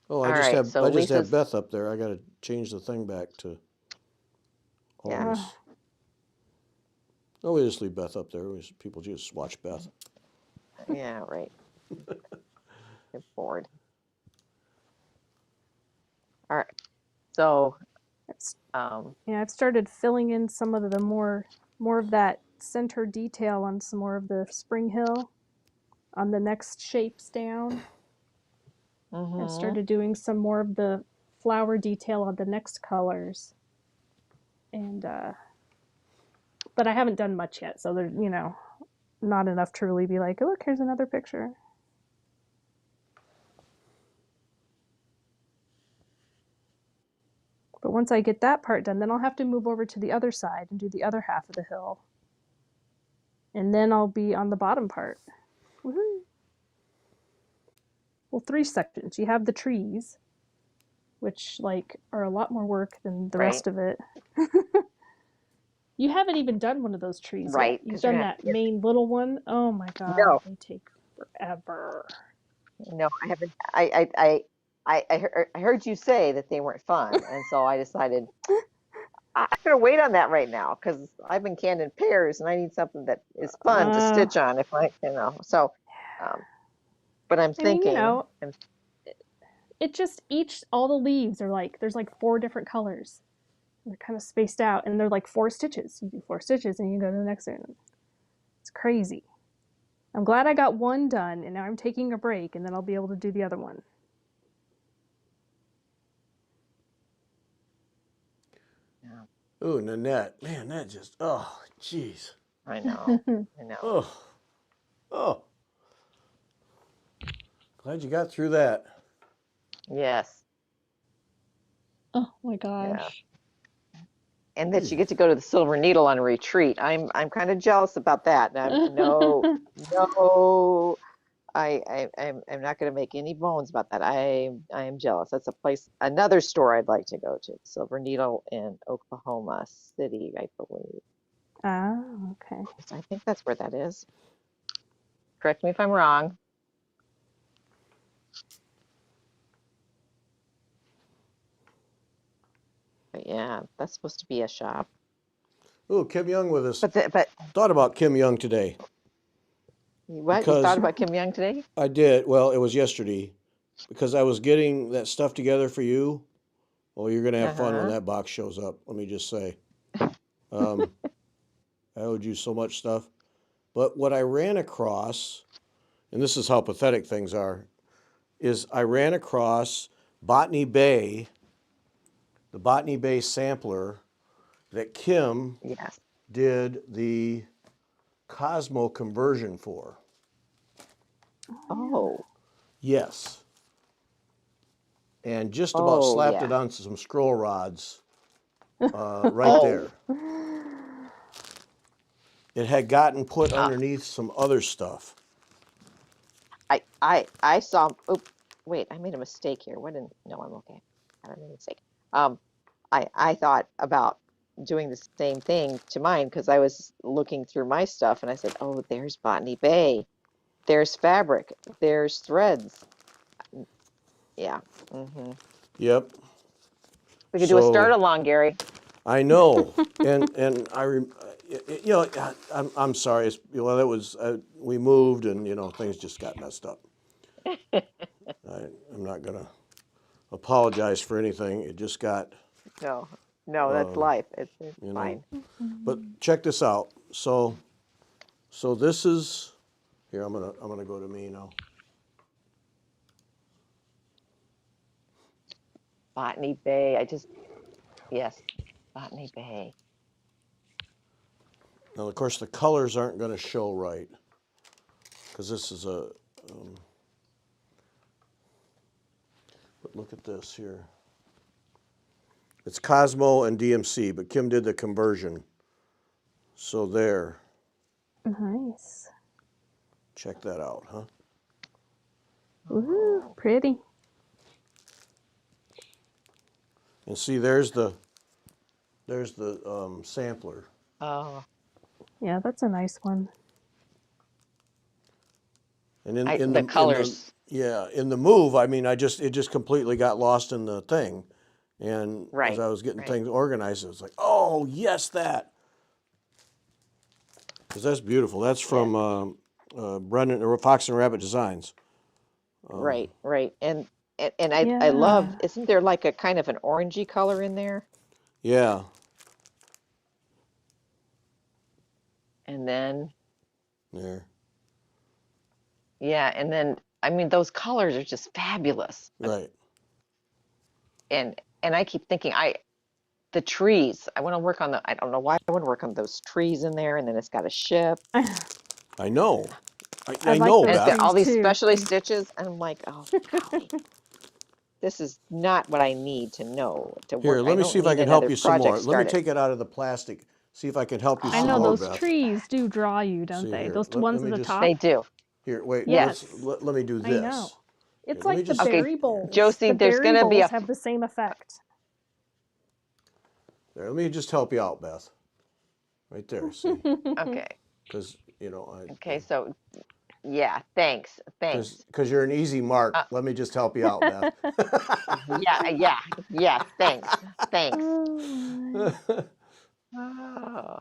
Oh, All right, so I just have Lisa's Beth up there. I got to change the thing back to yeah, always. Oh, we just leave Beth up there. People just watch Beth. yeah, right. Get bored. All right. So, It's, um, yeah, I've started filling in some of the more of that center detail on some more of the spring hill on the next shapes down. I've mhm. started doing some more of the flower detail on the next colors. And but I haven't done much yet, so there's, not enough to really be like, oh, look, here's another picture. But once I get that part done, then I'll have to move over to the other side and do the other half of the hill. And then I'll be on the bottom part. Woohoo! Well, 3 sections. You have the trees, which are a lot more work than the Right. rest of it. You haven't even done one of those trees yet. Right. You've Because you're done gonna have that to get. main little one. Oh my god, No, they take forever. no, I haven't. I heard you say that they weren't fun, and so I decided I'm gonna wait on that right now because I've been canned in pairs, and I need something that is fun to Uh, stitch on. If so, um, but I'm I mean, thinking, it just all the leaves are there's 4 different colors. They're kind of spaced out, and they're 4 stitches. You do 4 stitches, and you go to the next one. It's crazy. I'm glad I got one done, and now I'm taking a break, and then I'll be able to do the other one. yeah, Ooh, Nanette, man, that just, oh, jeez. I know, I know. Oh, oh, glad you got through that. Yes, Oh my yeah. gosh. And that you get to go to the Silver Needle on a retreat. I'm kind of jealous about that. No, no, I'm not going to make any bones about that. I am jealous. That's a place, another store I'd like to go to. Silver Needle in Oklahoma City, I believe. Okay. So I think that's where that is. Correct me if I'm wrong. But yeah, that's supposed to be a shop. Ooh, Kim Young with us. But Thought about Kim Young today what? You thought because about Kim Young today? I did. Well, it was yesterday because I was getting that stuff together for you. Well, you're going to have fun when Uh-huh. that box shows up. Let me just say. Um, I owed you so much stuff. But what I ran across, and this is how pathetic things are, is I ran across Botany Bay, the Botany Bay sampler that Kim Yes. did the Cosmo conversion for. Oh. Yes. And just about Oh slapped it yeah. on some scroll rods right Oh. there. It had gotten put Uh, underneath some other stuff. I saw. Oh, wait, I made a mistake here. What didn't? No, I'm okay. I made a mistake. Um, I thought about doing the same thing to mine because I was looking through my stuff and I said, oh, there's Botany Bay, there's fabric, there's threads. Yeah. Mm-hmm. Yep. We could do a start So along, Gary. I know, and I'm sorry. Well, it was we moved, and things just got messed up. I'm not gonna apologize for anything. It just got, No, no, that's um, life. It's you know. fine. But check this out. So this is here. I'm gonna go to me now. Botany Bay. Yes, Botany Bay. Now, of course, the colors aren't going to show right because this is a. But look at this here. It's Cosmo and DMC, but Kim did the conversion. So there. Nice. Check that out, huh? Ooh, pretty. And see, there's the sampler. Oh, Yeah, that's a nice one. And in the the colors. yeah, in the move, I mean, it just completely got lost in the thing. And as Right, I was getting right. things organized, it was like, oh yes, that. Because that's beautiful. That's Yeah, from Brendan or Fox and Rabbit Designs. right, right. And and I love, Yeah. isn't there like a kind of an orangey color in there? Yeah. And then, There. yeah, and then, I mean, those colors are just fabulous. Right. And I keep thinking, the trees, I want to work on I don't know why I want to work on those trees in there, and then it's got a ship, I know. I I like know, and those it's got Beth. all trees these too. specialty stitches, and I'm like, oh, golly, this is not what I need to know to Here, work. I let me see don't if I need can help another you some more. project Let me started. take it out of the plastic. See if I can help you I some know more, Oh, those Beth. trees do draw you, don't See they? here. Those Let ones at me the just they top. do. here. Wait. Yes, Let me do I know. this. Here, It's let me like the just Okay, berry here. bowls. Josie, The there's berry gonna be bowls have the same effect. There. Let me just help you out, Beth. Right there. See, okay, because okay, so yeah, thanks, thanks. because you're an easy mark. Uh, Let me just help you out, Beth. yeah, thanks, thanks. Oh Oh.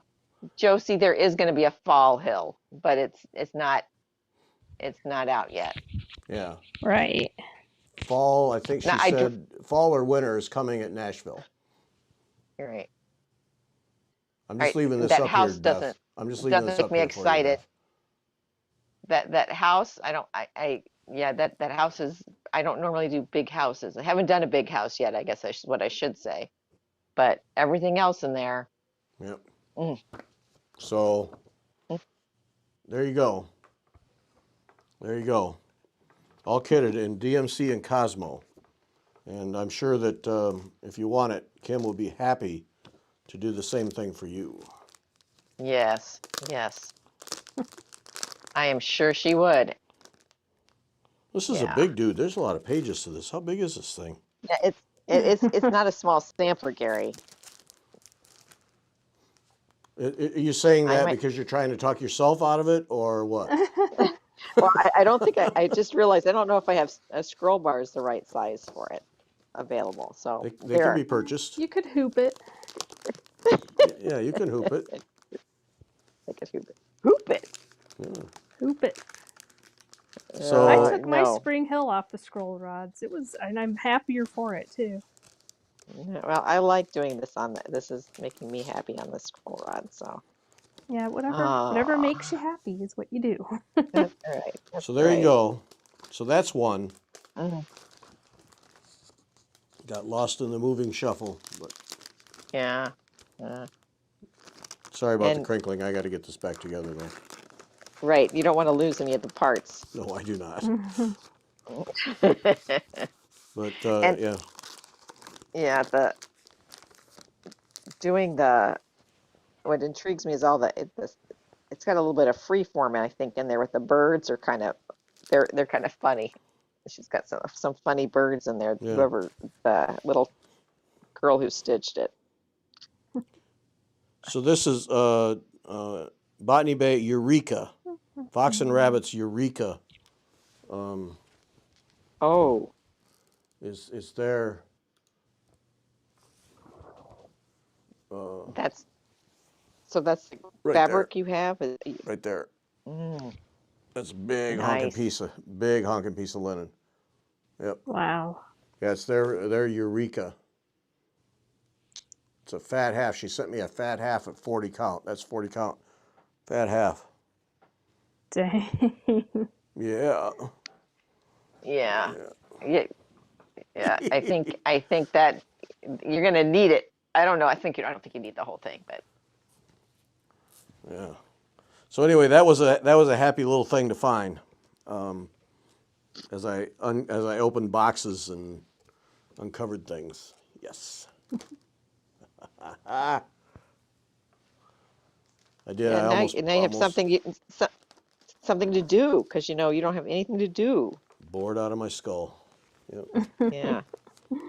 Josie, there is going to be a fall hill, but it's not out yet. Yeah. my. Right. Fall. I think Now she I do. said fall or winter is coming at Nashville. You're right. I'm All just right, leaving this that up here, house Beth. doesn't I'm just leaving doesn't this make up me here for you, excited. Beth. That house, I don't. Yeah, that house is. I don't normally do big houses. I haven't done a big house yet. I guess what I should say. But everything else in there. Yep. Mm, So mm, there you go. There you go. All kitted in DMC and Cosmo. And I'm sure that if you want it, Kim will be happy to do the same thing for you. yes, yes. I am sure she would. This is a Yeah. big dude. There's a lot of pages to this. How big is this thing? Yeah. It's not a small sampler, Gary. Are you saying I that might. because you're trying to talk yourself out of it or what? Well, I don't think I just realized I don't know if I have scroll bars the right size for it available. So They can be there. purchased. You could hoop it. Yeah, you can hoop it. I could hoop it. Hoop it. Yeah. Hoop it. I So, took my No. spring hill off the scroll rods. And I'm happier for it too. No, well, I like doing this this is making me happy on the scroll rod. So, Yeah, whatever ah, makes you happy is what you do. that's right. That's so there you right. go. So that's one. Mm, Got lost in the moving shuffle. But yeah. Uh, sorry about the and crinkling. I got to get this back together though. right, you don't want to lose any of the parts. No, I do not. But And yeah, yeah, the doing the what intrigues me is all it's got a little bit of free form, I think, in there with the birds are kind of they're kind of funny. She's got some funny birds in there. yeah. Whoever the little girl who stitched it. So this is Botany Bay Eureka, Fox and Rabbits Eureka Oh, is there. that's that's the Right there, fabric you have. right there. Mm, That's a big nice. honking piece of linen. Yep. Wow. Yeah, it's their Eureka. It's a fat half. She sent me a fat half at 40 count. That's 40 count. Fat half. Dang. Yeah. Yeah. Yeah. Yeah, yeah. I think that you're gonna need it. I don't know. I don't think you need the whole thing, but Yeah. So anyway, that was a happy little thing to find, as I opened boxes and uncovered things. Yes, I did. yeah. I Now, almost now you have something to do because you don't have anything to do. bored out of my skull. Yep. Yeah.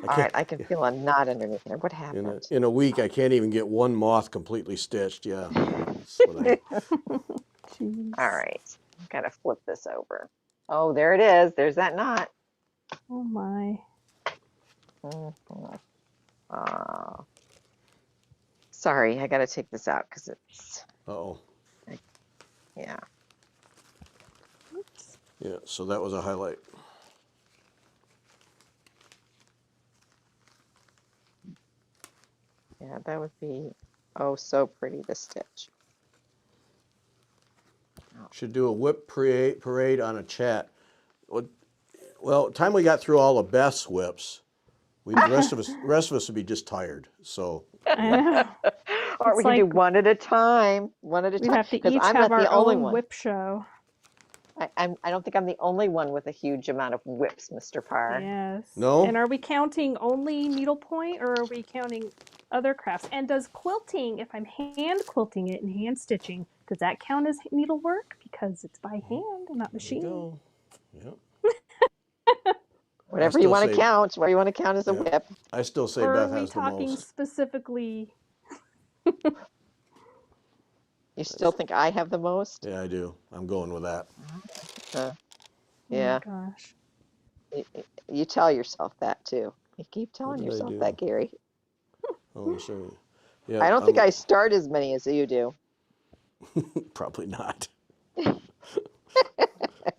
I All can't. right. I can feel a knot underneath there. What In a, happened? in a week, I can't even get one moth completely stitched. Yeah, that's what I. All Jeez. right. Gotta flip this over. Oh, there it is. There's that knot. Oh my. Mhm. Uh, sorry, I gotta take this out because it's Oh, yeah. Oops. yeah. So that was a highlight. Yeah, that would be oh so pretty to stitch. Should do a whip parade on a chat. Well, time we got through all of Beth's whips, the rest of us would be just tired. So I yeah, know. Or we It's can do like one at a time, we'd have to because each I'm have not the our only own one. whip show. I don't think I'm the only one with a huge amount of whips, Mr. Parr. Yes. And no, are we counting only needlepoint or are we counting other crafts? And does quilting, if I'm hand quilting it and hand stitching, does that count as needlework? Because it's by hand and not there we machine. go. Yep. Whatever you want to count, whatever you want to count as a yeah, whip. I still say Or are Beth we has the talking most. specifically? You still think I have the most? Yeah, I do. I'm going with that. Uh, Oh my yeah, gosh. you tell yourself that too. You keep What telling did I yourself do? that, Gary. Oh, let me show you. Yeah, I don't think I start as many as you do. probably not.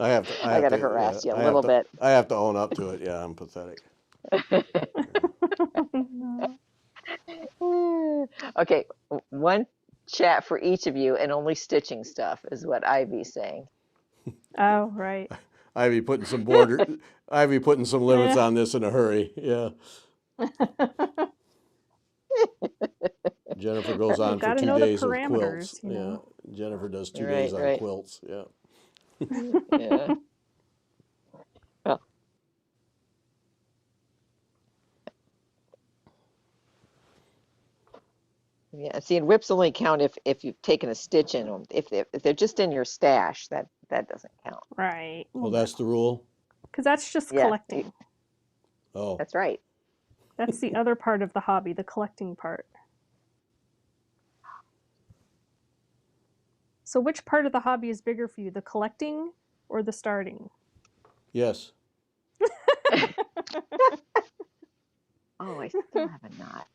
I have to. I I have got to to. Yeah, harass you a little bit. I have to own up to it. Yeah, I'm pathetic. No. Okay, one chat for each of you and only stitching stuff is what Ivy's saying. Oh, right. Ivy putting some border. Ivy putting some limits Yeah. on this in a hurry. Yeah. Jennifer goes You on for got to 2 know the days with quilts. parameters, you Yeah. know. Jennifer does 2 days Right, on right. quilts. Yeah. Yeah. Well, yeah. See, and whips only count if you've taken a stitch in them. If they're just in your stash, that doesn't count. Right. Well, Well, that's the rule. because that's just Yeah, collecting. Oh, that's right. That's the other part of the hobby, the collecting part. So which part of the hobby is bigger for you, the collecting or the starting? yes. Oh, I still have a knot.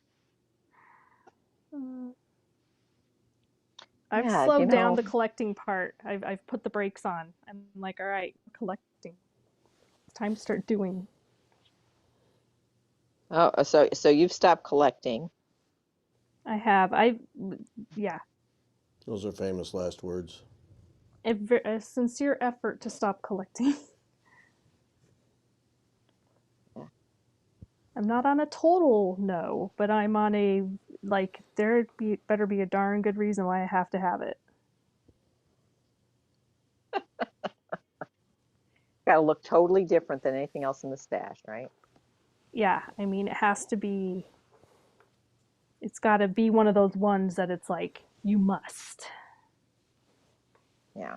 I've Yeah, slowed down the collecting part. I've put the brakes on. I'm like, all right, collecting. It's time to start doing. Oh, so you've stopped collecting. I have. Yeah. Those are famous last words. A sincere effort to stop collecting. I'm not on a total no, but I'm on a, like, better be a darn good reason why I have to have it. Got to look totally different than anything else in the stash, right? Yeah, I mean, it's got to be one of those ones that it's like, you must. Yeah.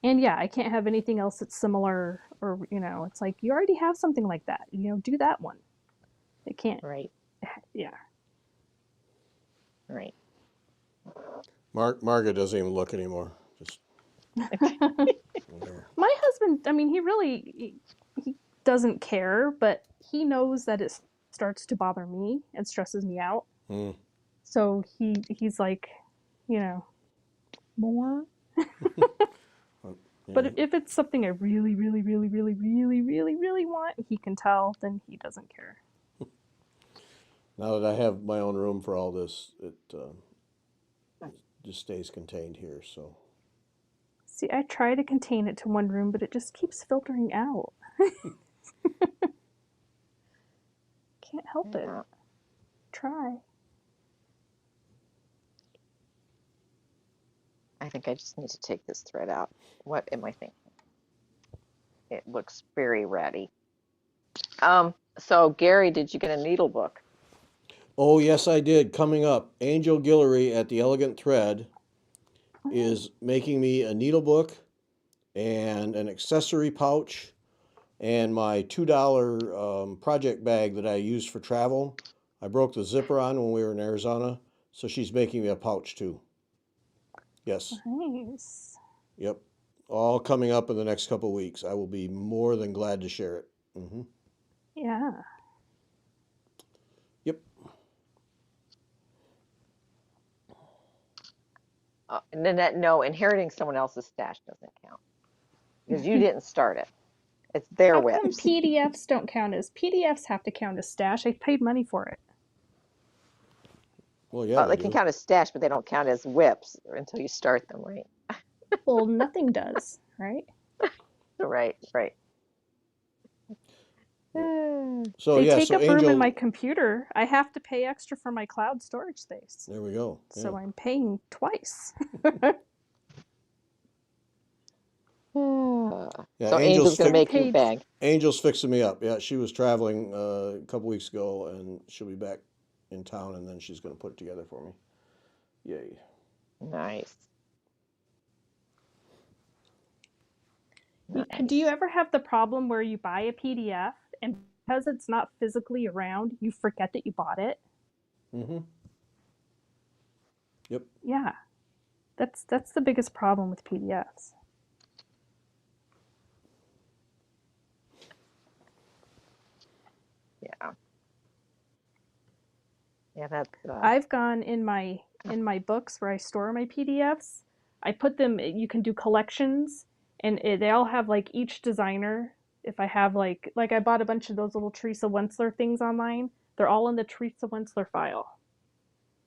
And yeah, I can't have anything else that's similar or, it's like, you already have something like that. Do that one. It can't. Right. Yeah. Right. Margaret doesn't even look anymore. Just whatever. My husband, I mean, he doesn't care, but he knows that it starts to bother me and stresses me out. Mm. So he's like, more. But if it's something I really, really, really, really, really, really, really want, he can tell, then he doesn't care. Now that I have my own room for all this, it just stays contained here. So. See, I try to contain it to one room, but it just keeps filtering out. Can't help it. Try. I think I just need to take this thread out. What am I thinking? It looks very ratty. So Gary, did you get a needle book? Oh, yes, I did. Coming up, Angel Guillory at the Elegant Thread is making me a needle book and an accessory pouch and my $2 project bag that I use for travel. I broke the zipper on when we were in Arizona, so she's making me a pouch too. Yes. Nice. Yep. All coming up in the next couple of weeks. I will be more than glad to share it. Mm-hmm. Yeah. Yep. Nanette, no, inheriting someone else's stash doesn't count because you didn't start it. It's their How come whips. PDFs don't count as PDFs have to count as stash? I paid money for it. Well, yeah, Well, they they can do. count as stash, but they don't count as whips until you start them, right? Well, nothing does, right? Right, right. Yeah. Uh, So They yeah, take so up room in my Angel, computer. I have to pay extra for my cloud storage space. there we go. Yeah. So I'm paying twice. Yeah, So Angel's gonna Getting make you paid. bag. Angel's fixing me up. Yeah, she was traveling a couple weeks ago, and she'll be back in town, and then she's going to put it together for me. Yay! Nice, Do you nice. ever have the problem where you buy a PDF and because it's not physically around, you forget that you bought it? Mm-hmm. Yep. Yeah, that's the biggest problem with PDFs. Yeah, yeah. That's I've gone in my books where I store my PDFs. I put them. You can do collections, and they all have like each designer. If I have like I bought a bunch of those little Teresa Wensler things online. They're all in the Teresa Wensler file,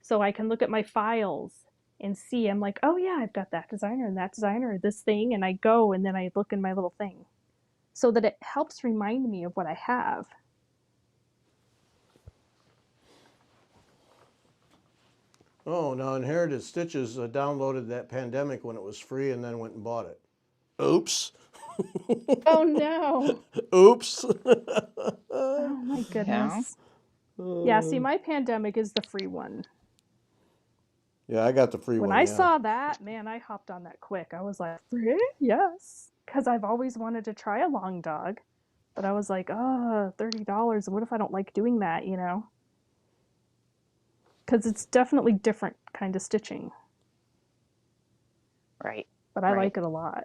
so I can look at my files and see. I'm like, oh yeah, I've got that designer and that designer, or this thing, and I go and then I look in my little thing, so that it helps remind me of what I have. Oh, now Inherited Stitches downloaded that Pandemic when it was free, and then went and bought it. Oops. Oh no! Oops. Oh my yeah. goodness. Yeah, see, my Pandemic is the free one. Yeah, I got the free When one. I Yeah. saw that, man, I hopped on that quick. I was like, free? Yes. Because I've always wanted to try a long dog. But I was like, oh, $30. What if I don't like doing that, you know? Because it's definitely different kind of stitching. Right, But I right. like it a lot.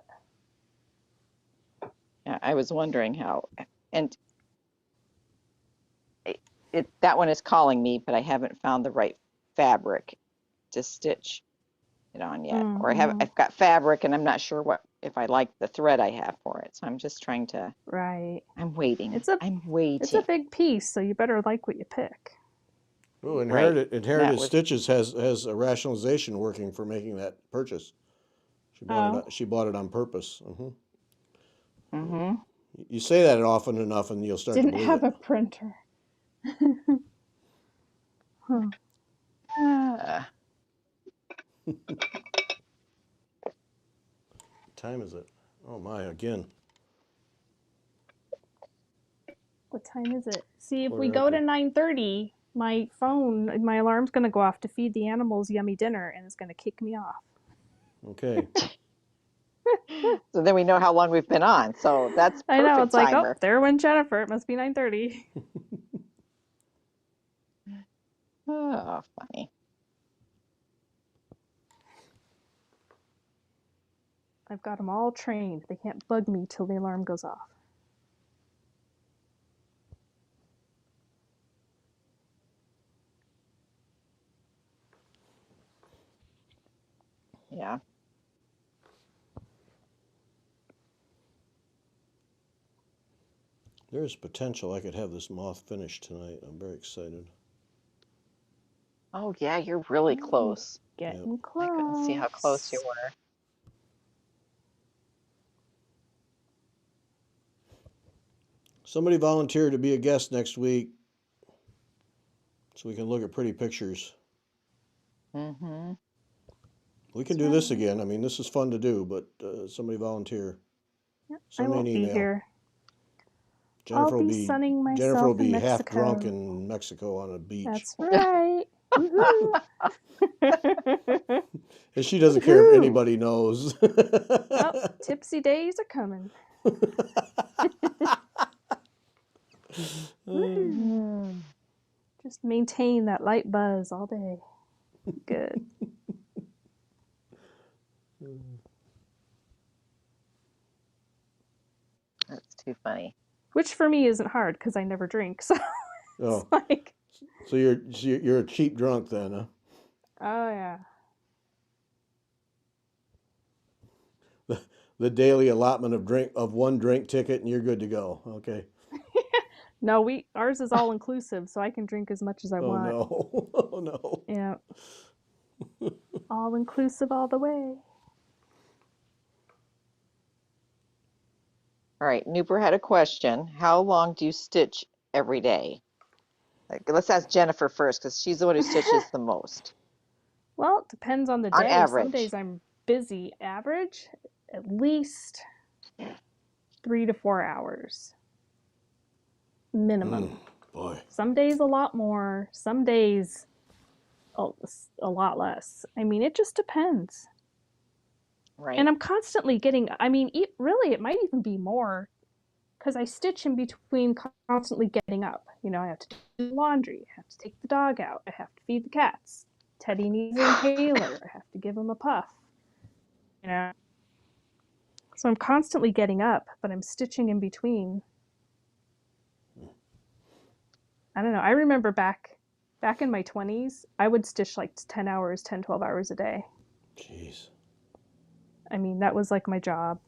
Yeah, I was wondering how, and that one is calling me, but I haven't found the right fabric to stitch it on yet. Or Mm-hmm. I've got fabric and I'm not sure what if I like the thread I have for it. So I'm just trying to Right. I'm waiting. It's a I'm it's a waiting. big piece, so you better like what you pick. Oh, Right. That Inherited was Stitches has a rationalization working for making that purchase. Oh, She bought it on purpose. mm-hmm. You say that often enough, and you'll start to didn't believe have it. a printer. Huh. Uh, What time is it? Oh my, again. What time is it? See, if we Quarter go to after. 9:30, my phone, my alarm's going to go off to feed the animals yummy dinner and it's going to kick me off. Okay. so then we know how long we've been on. So that's I know, perfect it's like, oh, timer. there went Jennifer. It must be 9:30. Oh, funny. I've got them all trained. They can't bug me till the alarm goes off. Yeah. There's potential I could have this moth finished tonight. I'm very excited. Oh yeah, you're really Ooh, close. Yep. getting I couldn't see how close you close. were. Somebody volunteered to be a guest next week so we can look at pretty pictures. Mm-hmm. We can That's do this right. again. I mean, this is fun to do, but somebody volunteer. Yep, I Send me an won't be email. here. I'll be sunning Jennifer will myself in be half drunk Mexico. in Mexico on a beach. That's right. Woohoo! And she doesn't care if Woohoo! anybody knows. Oh, tipsy days are coming. Woohoo! Mm. Just maintain that light buzz all day. Good. That's too funny. Which for me isn't hard because I never drink. So it's Oh, like, so you're a cheap drunk then, huh? oh yeah. The daily allotment of one drink ticket, and you're good to go. Okay. No, ours is all inclusive, so I can drink as much as I Oh want. no. Oh no. Yeah. All inclusive all the way. All right, Nooper had a question. How long do you stitch every day? Like, let's ask Jennifer first because she's the one who stitches the most Well, it depends on the on day. Some average. days I'm busy. Average, at least 3 to 4 hours minimum. Boy. Some days a lot more, some days a lot less. I mean, it just depends. Right. And I'm constantly getting, I mean, really, it might even be more because I stitch in between constantly getting up. You know, I have to do laundry, I have to take the dog out, I have to feed the cats. Teddy needs an inhaler, I have to give him a puff. You know, so I'm constantly getting up, but I'm stitching in between. I don't know. I remember back in my 20s, I would stitch like 10 hours, 10, 12 hours a day. Jeez. I mean, that was like my job.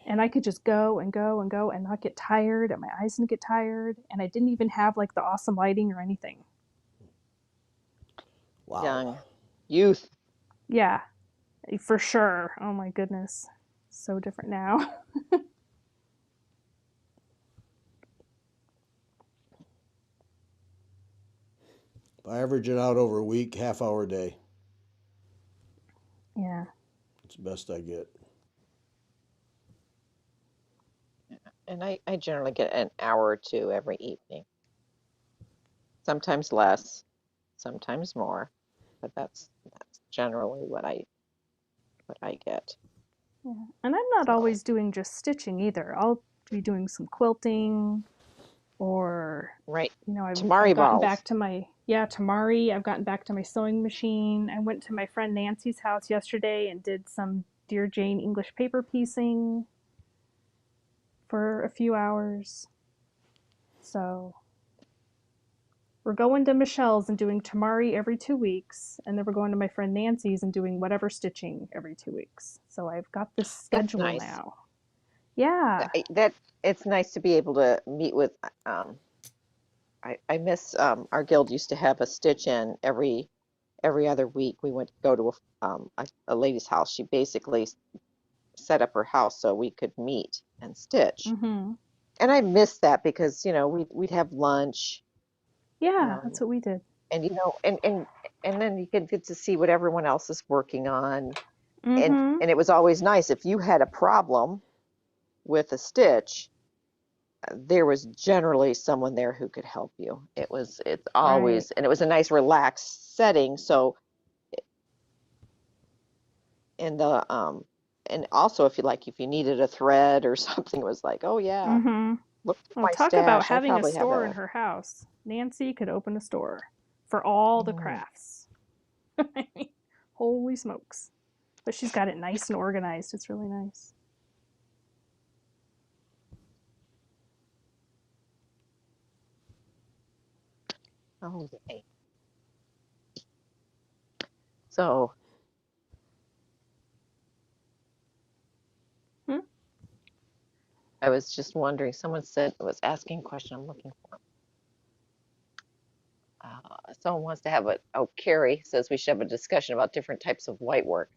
And I could just go and go and go and not get tired, and my eyes didn't get tired, and I didn't even have like the awesome lighting or anything. Wow. Young. Youth. Yeah, for sure. Oh my goodness. So different now. If I average it out over a week, half-hour a day. Yeah. It's the best I get. And I generally get an hour or two every evening. Sometimes less, sometimes more, but that's generally what I get. Yeah. And I'm not So, always doing just stitching either. I'll be doing some quilting, or right. I've Tamari gotten balls. back to my, yeah, tamari. I've gotten back to my sewing machine. I went to my friend Nancy's house yesterday and did some Dear Jane English paper piecing for a few hours. So we're going to Michelle's and doing tamari every 2 weeks, and then we're going to my friend Nancy's and doing whatever stitching every 2 weeks. So I've got this That's schedule nice. now. Yeah. That it's nice to be able to meet with. I miss our guild used to have a stitch in every other week. We went to go to a lady's house. She basically set up her house so we could meet and stitch. Mhm. And I miss that because we'd have lunch, Yeah, um, that's what we did. and and then you could get to see what everyone else is working on, Mhm. and it was always nice if you had a problem with a stitch. There was generally someone there who could help you. It's Right. always, and it was a nice relaxed setting. So in the and also if you needed a thread or something, it was like, oh yeah, Mhm. look through Well, my talk about stash. I having a probably have store in a her house. Nancy could open a store for all the mm, crafts. I mean, holy smokes. But she's got it nice and organized. It's really nice. oh yay. So Hmm? I was just wondering, someone said was asking a question I'm looking for. Someone wants to have Carrie says we should have a discussion about different types of white work.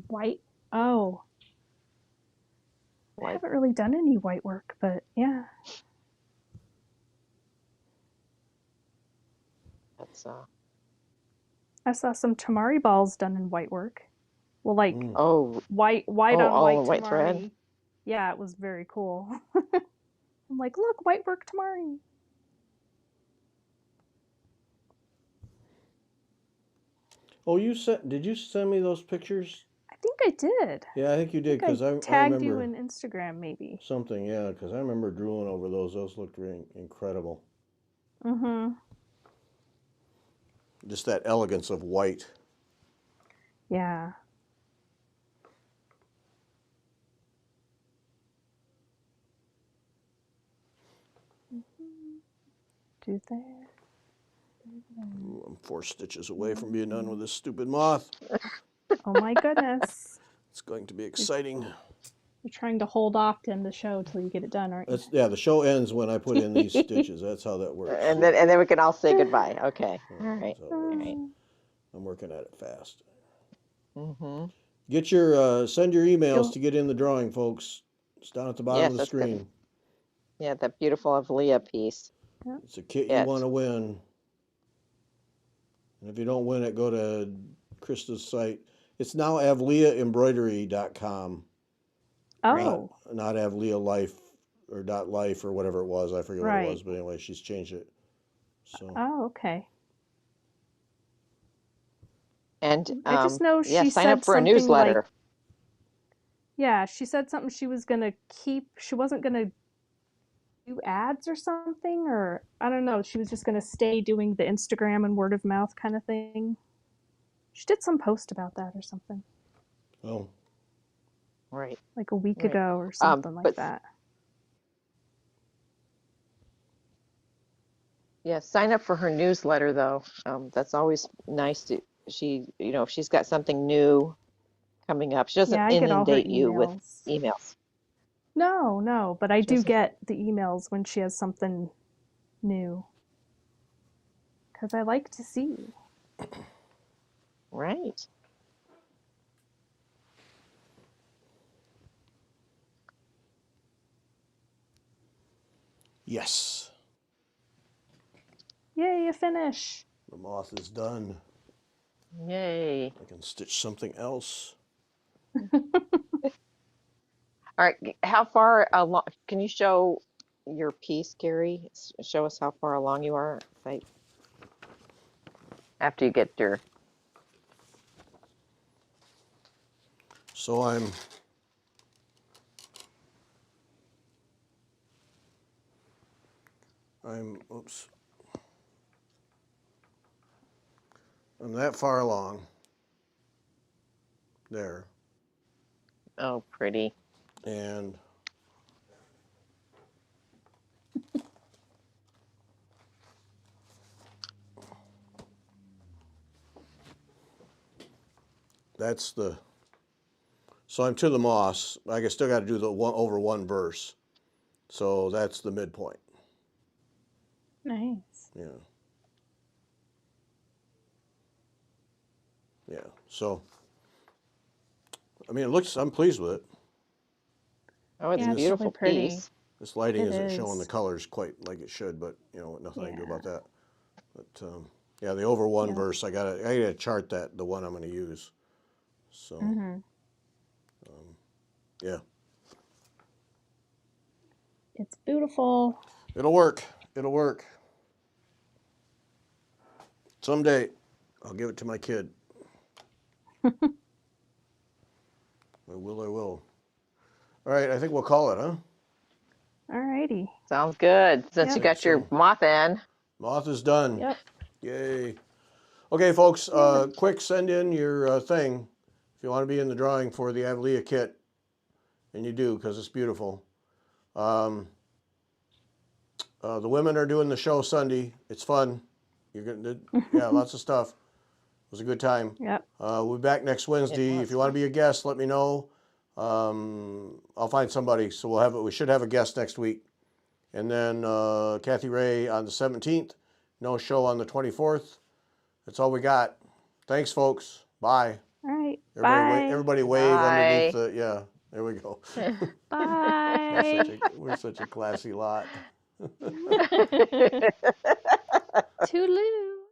White. Oh, I Like haven't really done any white work, but yeah. that's I saw some tamari balls done in white work. Well, like Mm. oh white oh on all white in white thread. tamari. Yeah, it was very cool. I'm like, look, white work tamari. Oh, did you send me those pictures? I think I did. Yeah, I think you I did think I because I tagged you remember in Instagram, maybe. something. Yeah, because I remember drooling over those. Those looked really incredible. Mm-hmm. Just that elegance of white. Yeah. Do that. Ooh, I'm 4 stitches away from being done with this stupid moth. Oh my goodness. It's going to be exciting. You're trying to hold off to end the show till you get it done, aren't you? Yeah, the show ends when I put in these stitches. That's how that works. And then we can all say goodbye. Okay. All right. That's how it All works. right. I'm working at it fast. Mm-hmm. Get your send your emails You'll- to get in the drawing, folks. It's down at the bottom Yes, of the that's good. screen. Yeah, that beautiful Avlia piece. It's a kit you Kit. want to win. And if you don't win it, go to Krista's site. It's now avliaembroidery.com. Oh, Not Avlia Life or .life or whatever it was. I forget what it was, right. but anyway, she's changed it. So Oh, okay. And I just know yeah, she sign said up for a something like, newsletter. yeah, she said something she was gonna keep. She wasn't gonna do ads or something, or I don't know. She was just gonna stay doing the Instagram and word of mouth kind of thing. She did some post about that or something, oh, Right. like a week Right. ago or something like But that. yeah, sign up for her newsletter though. That's always nice to if she's got something new coming up. She doesn't Yeah, I get all her inundate you with emails. emails. No, but I She do doesn't. get the emails when she has something new because I like to see. Right. yes. Yay, a finish. The moth is done. Yay. I can stitch something else. All right. How far along can you show your piece, Gary? Show us how far along you are. After you get your So I'm oops. I'm that far along. There. oh, pretty. And that's the, so I'm to the moss. I still got to do the over one verse. So that's the midpoint. Nice. Yeah. Yeah. So, I mean, I'm pleased with it. Oh, it's Yeah, a it's beautiful really pretty. piece. This lighting It isn't showing the is. colors quite like it should, but nothing I can do Yeah. about that. But yeah, the over one Yeah. verse, I gotta chart that, the one I'm gonna use. So yeah, It's beautiful. it'll work. It'll work. Someday, I'll give it to my kid. I will. I will. All right, I think we'll call it, huh? Alrighty. Sounds good. Since Yep. you got your So moth in. moth is done. Yep. Yay. Okay, folks, Yeah. quick send in your thing if you want to be in the drawing for the Avalia kit, and you do because it's beautiful. The women are doing the show Sunday. It's fun. You're gonna, yeah, lots of stuff. It was a good time. Yep. We'll be back next Wednesday. was If you want to be a guest, let me know. I'll find somebody. So we should have a guest next week. And then Kathy Ray on the 17th. No show on the 24th. That's all we got. Thanks, folks. Bye. All right. Everybody, Bye. everybody wave underneath Bye. the, yeah, there we go. Bye. We're such a classy lot. Toodaloo.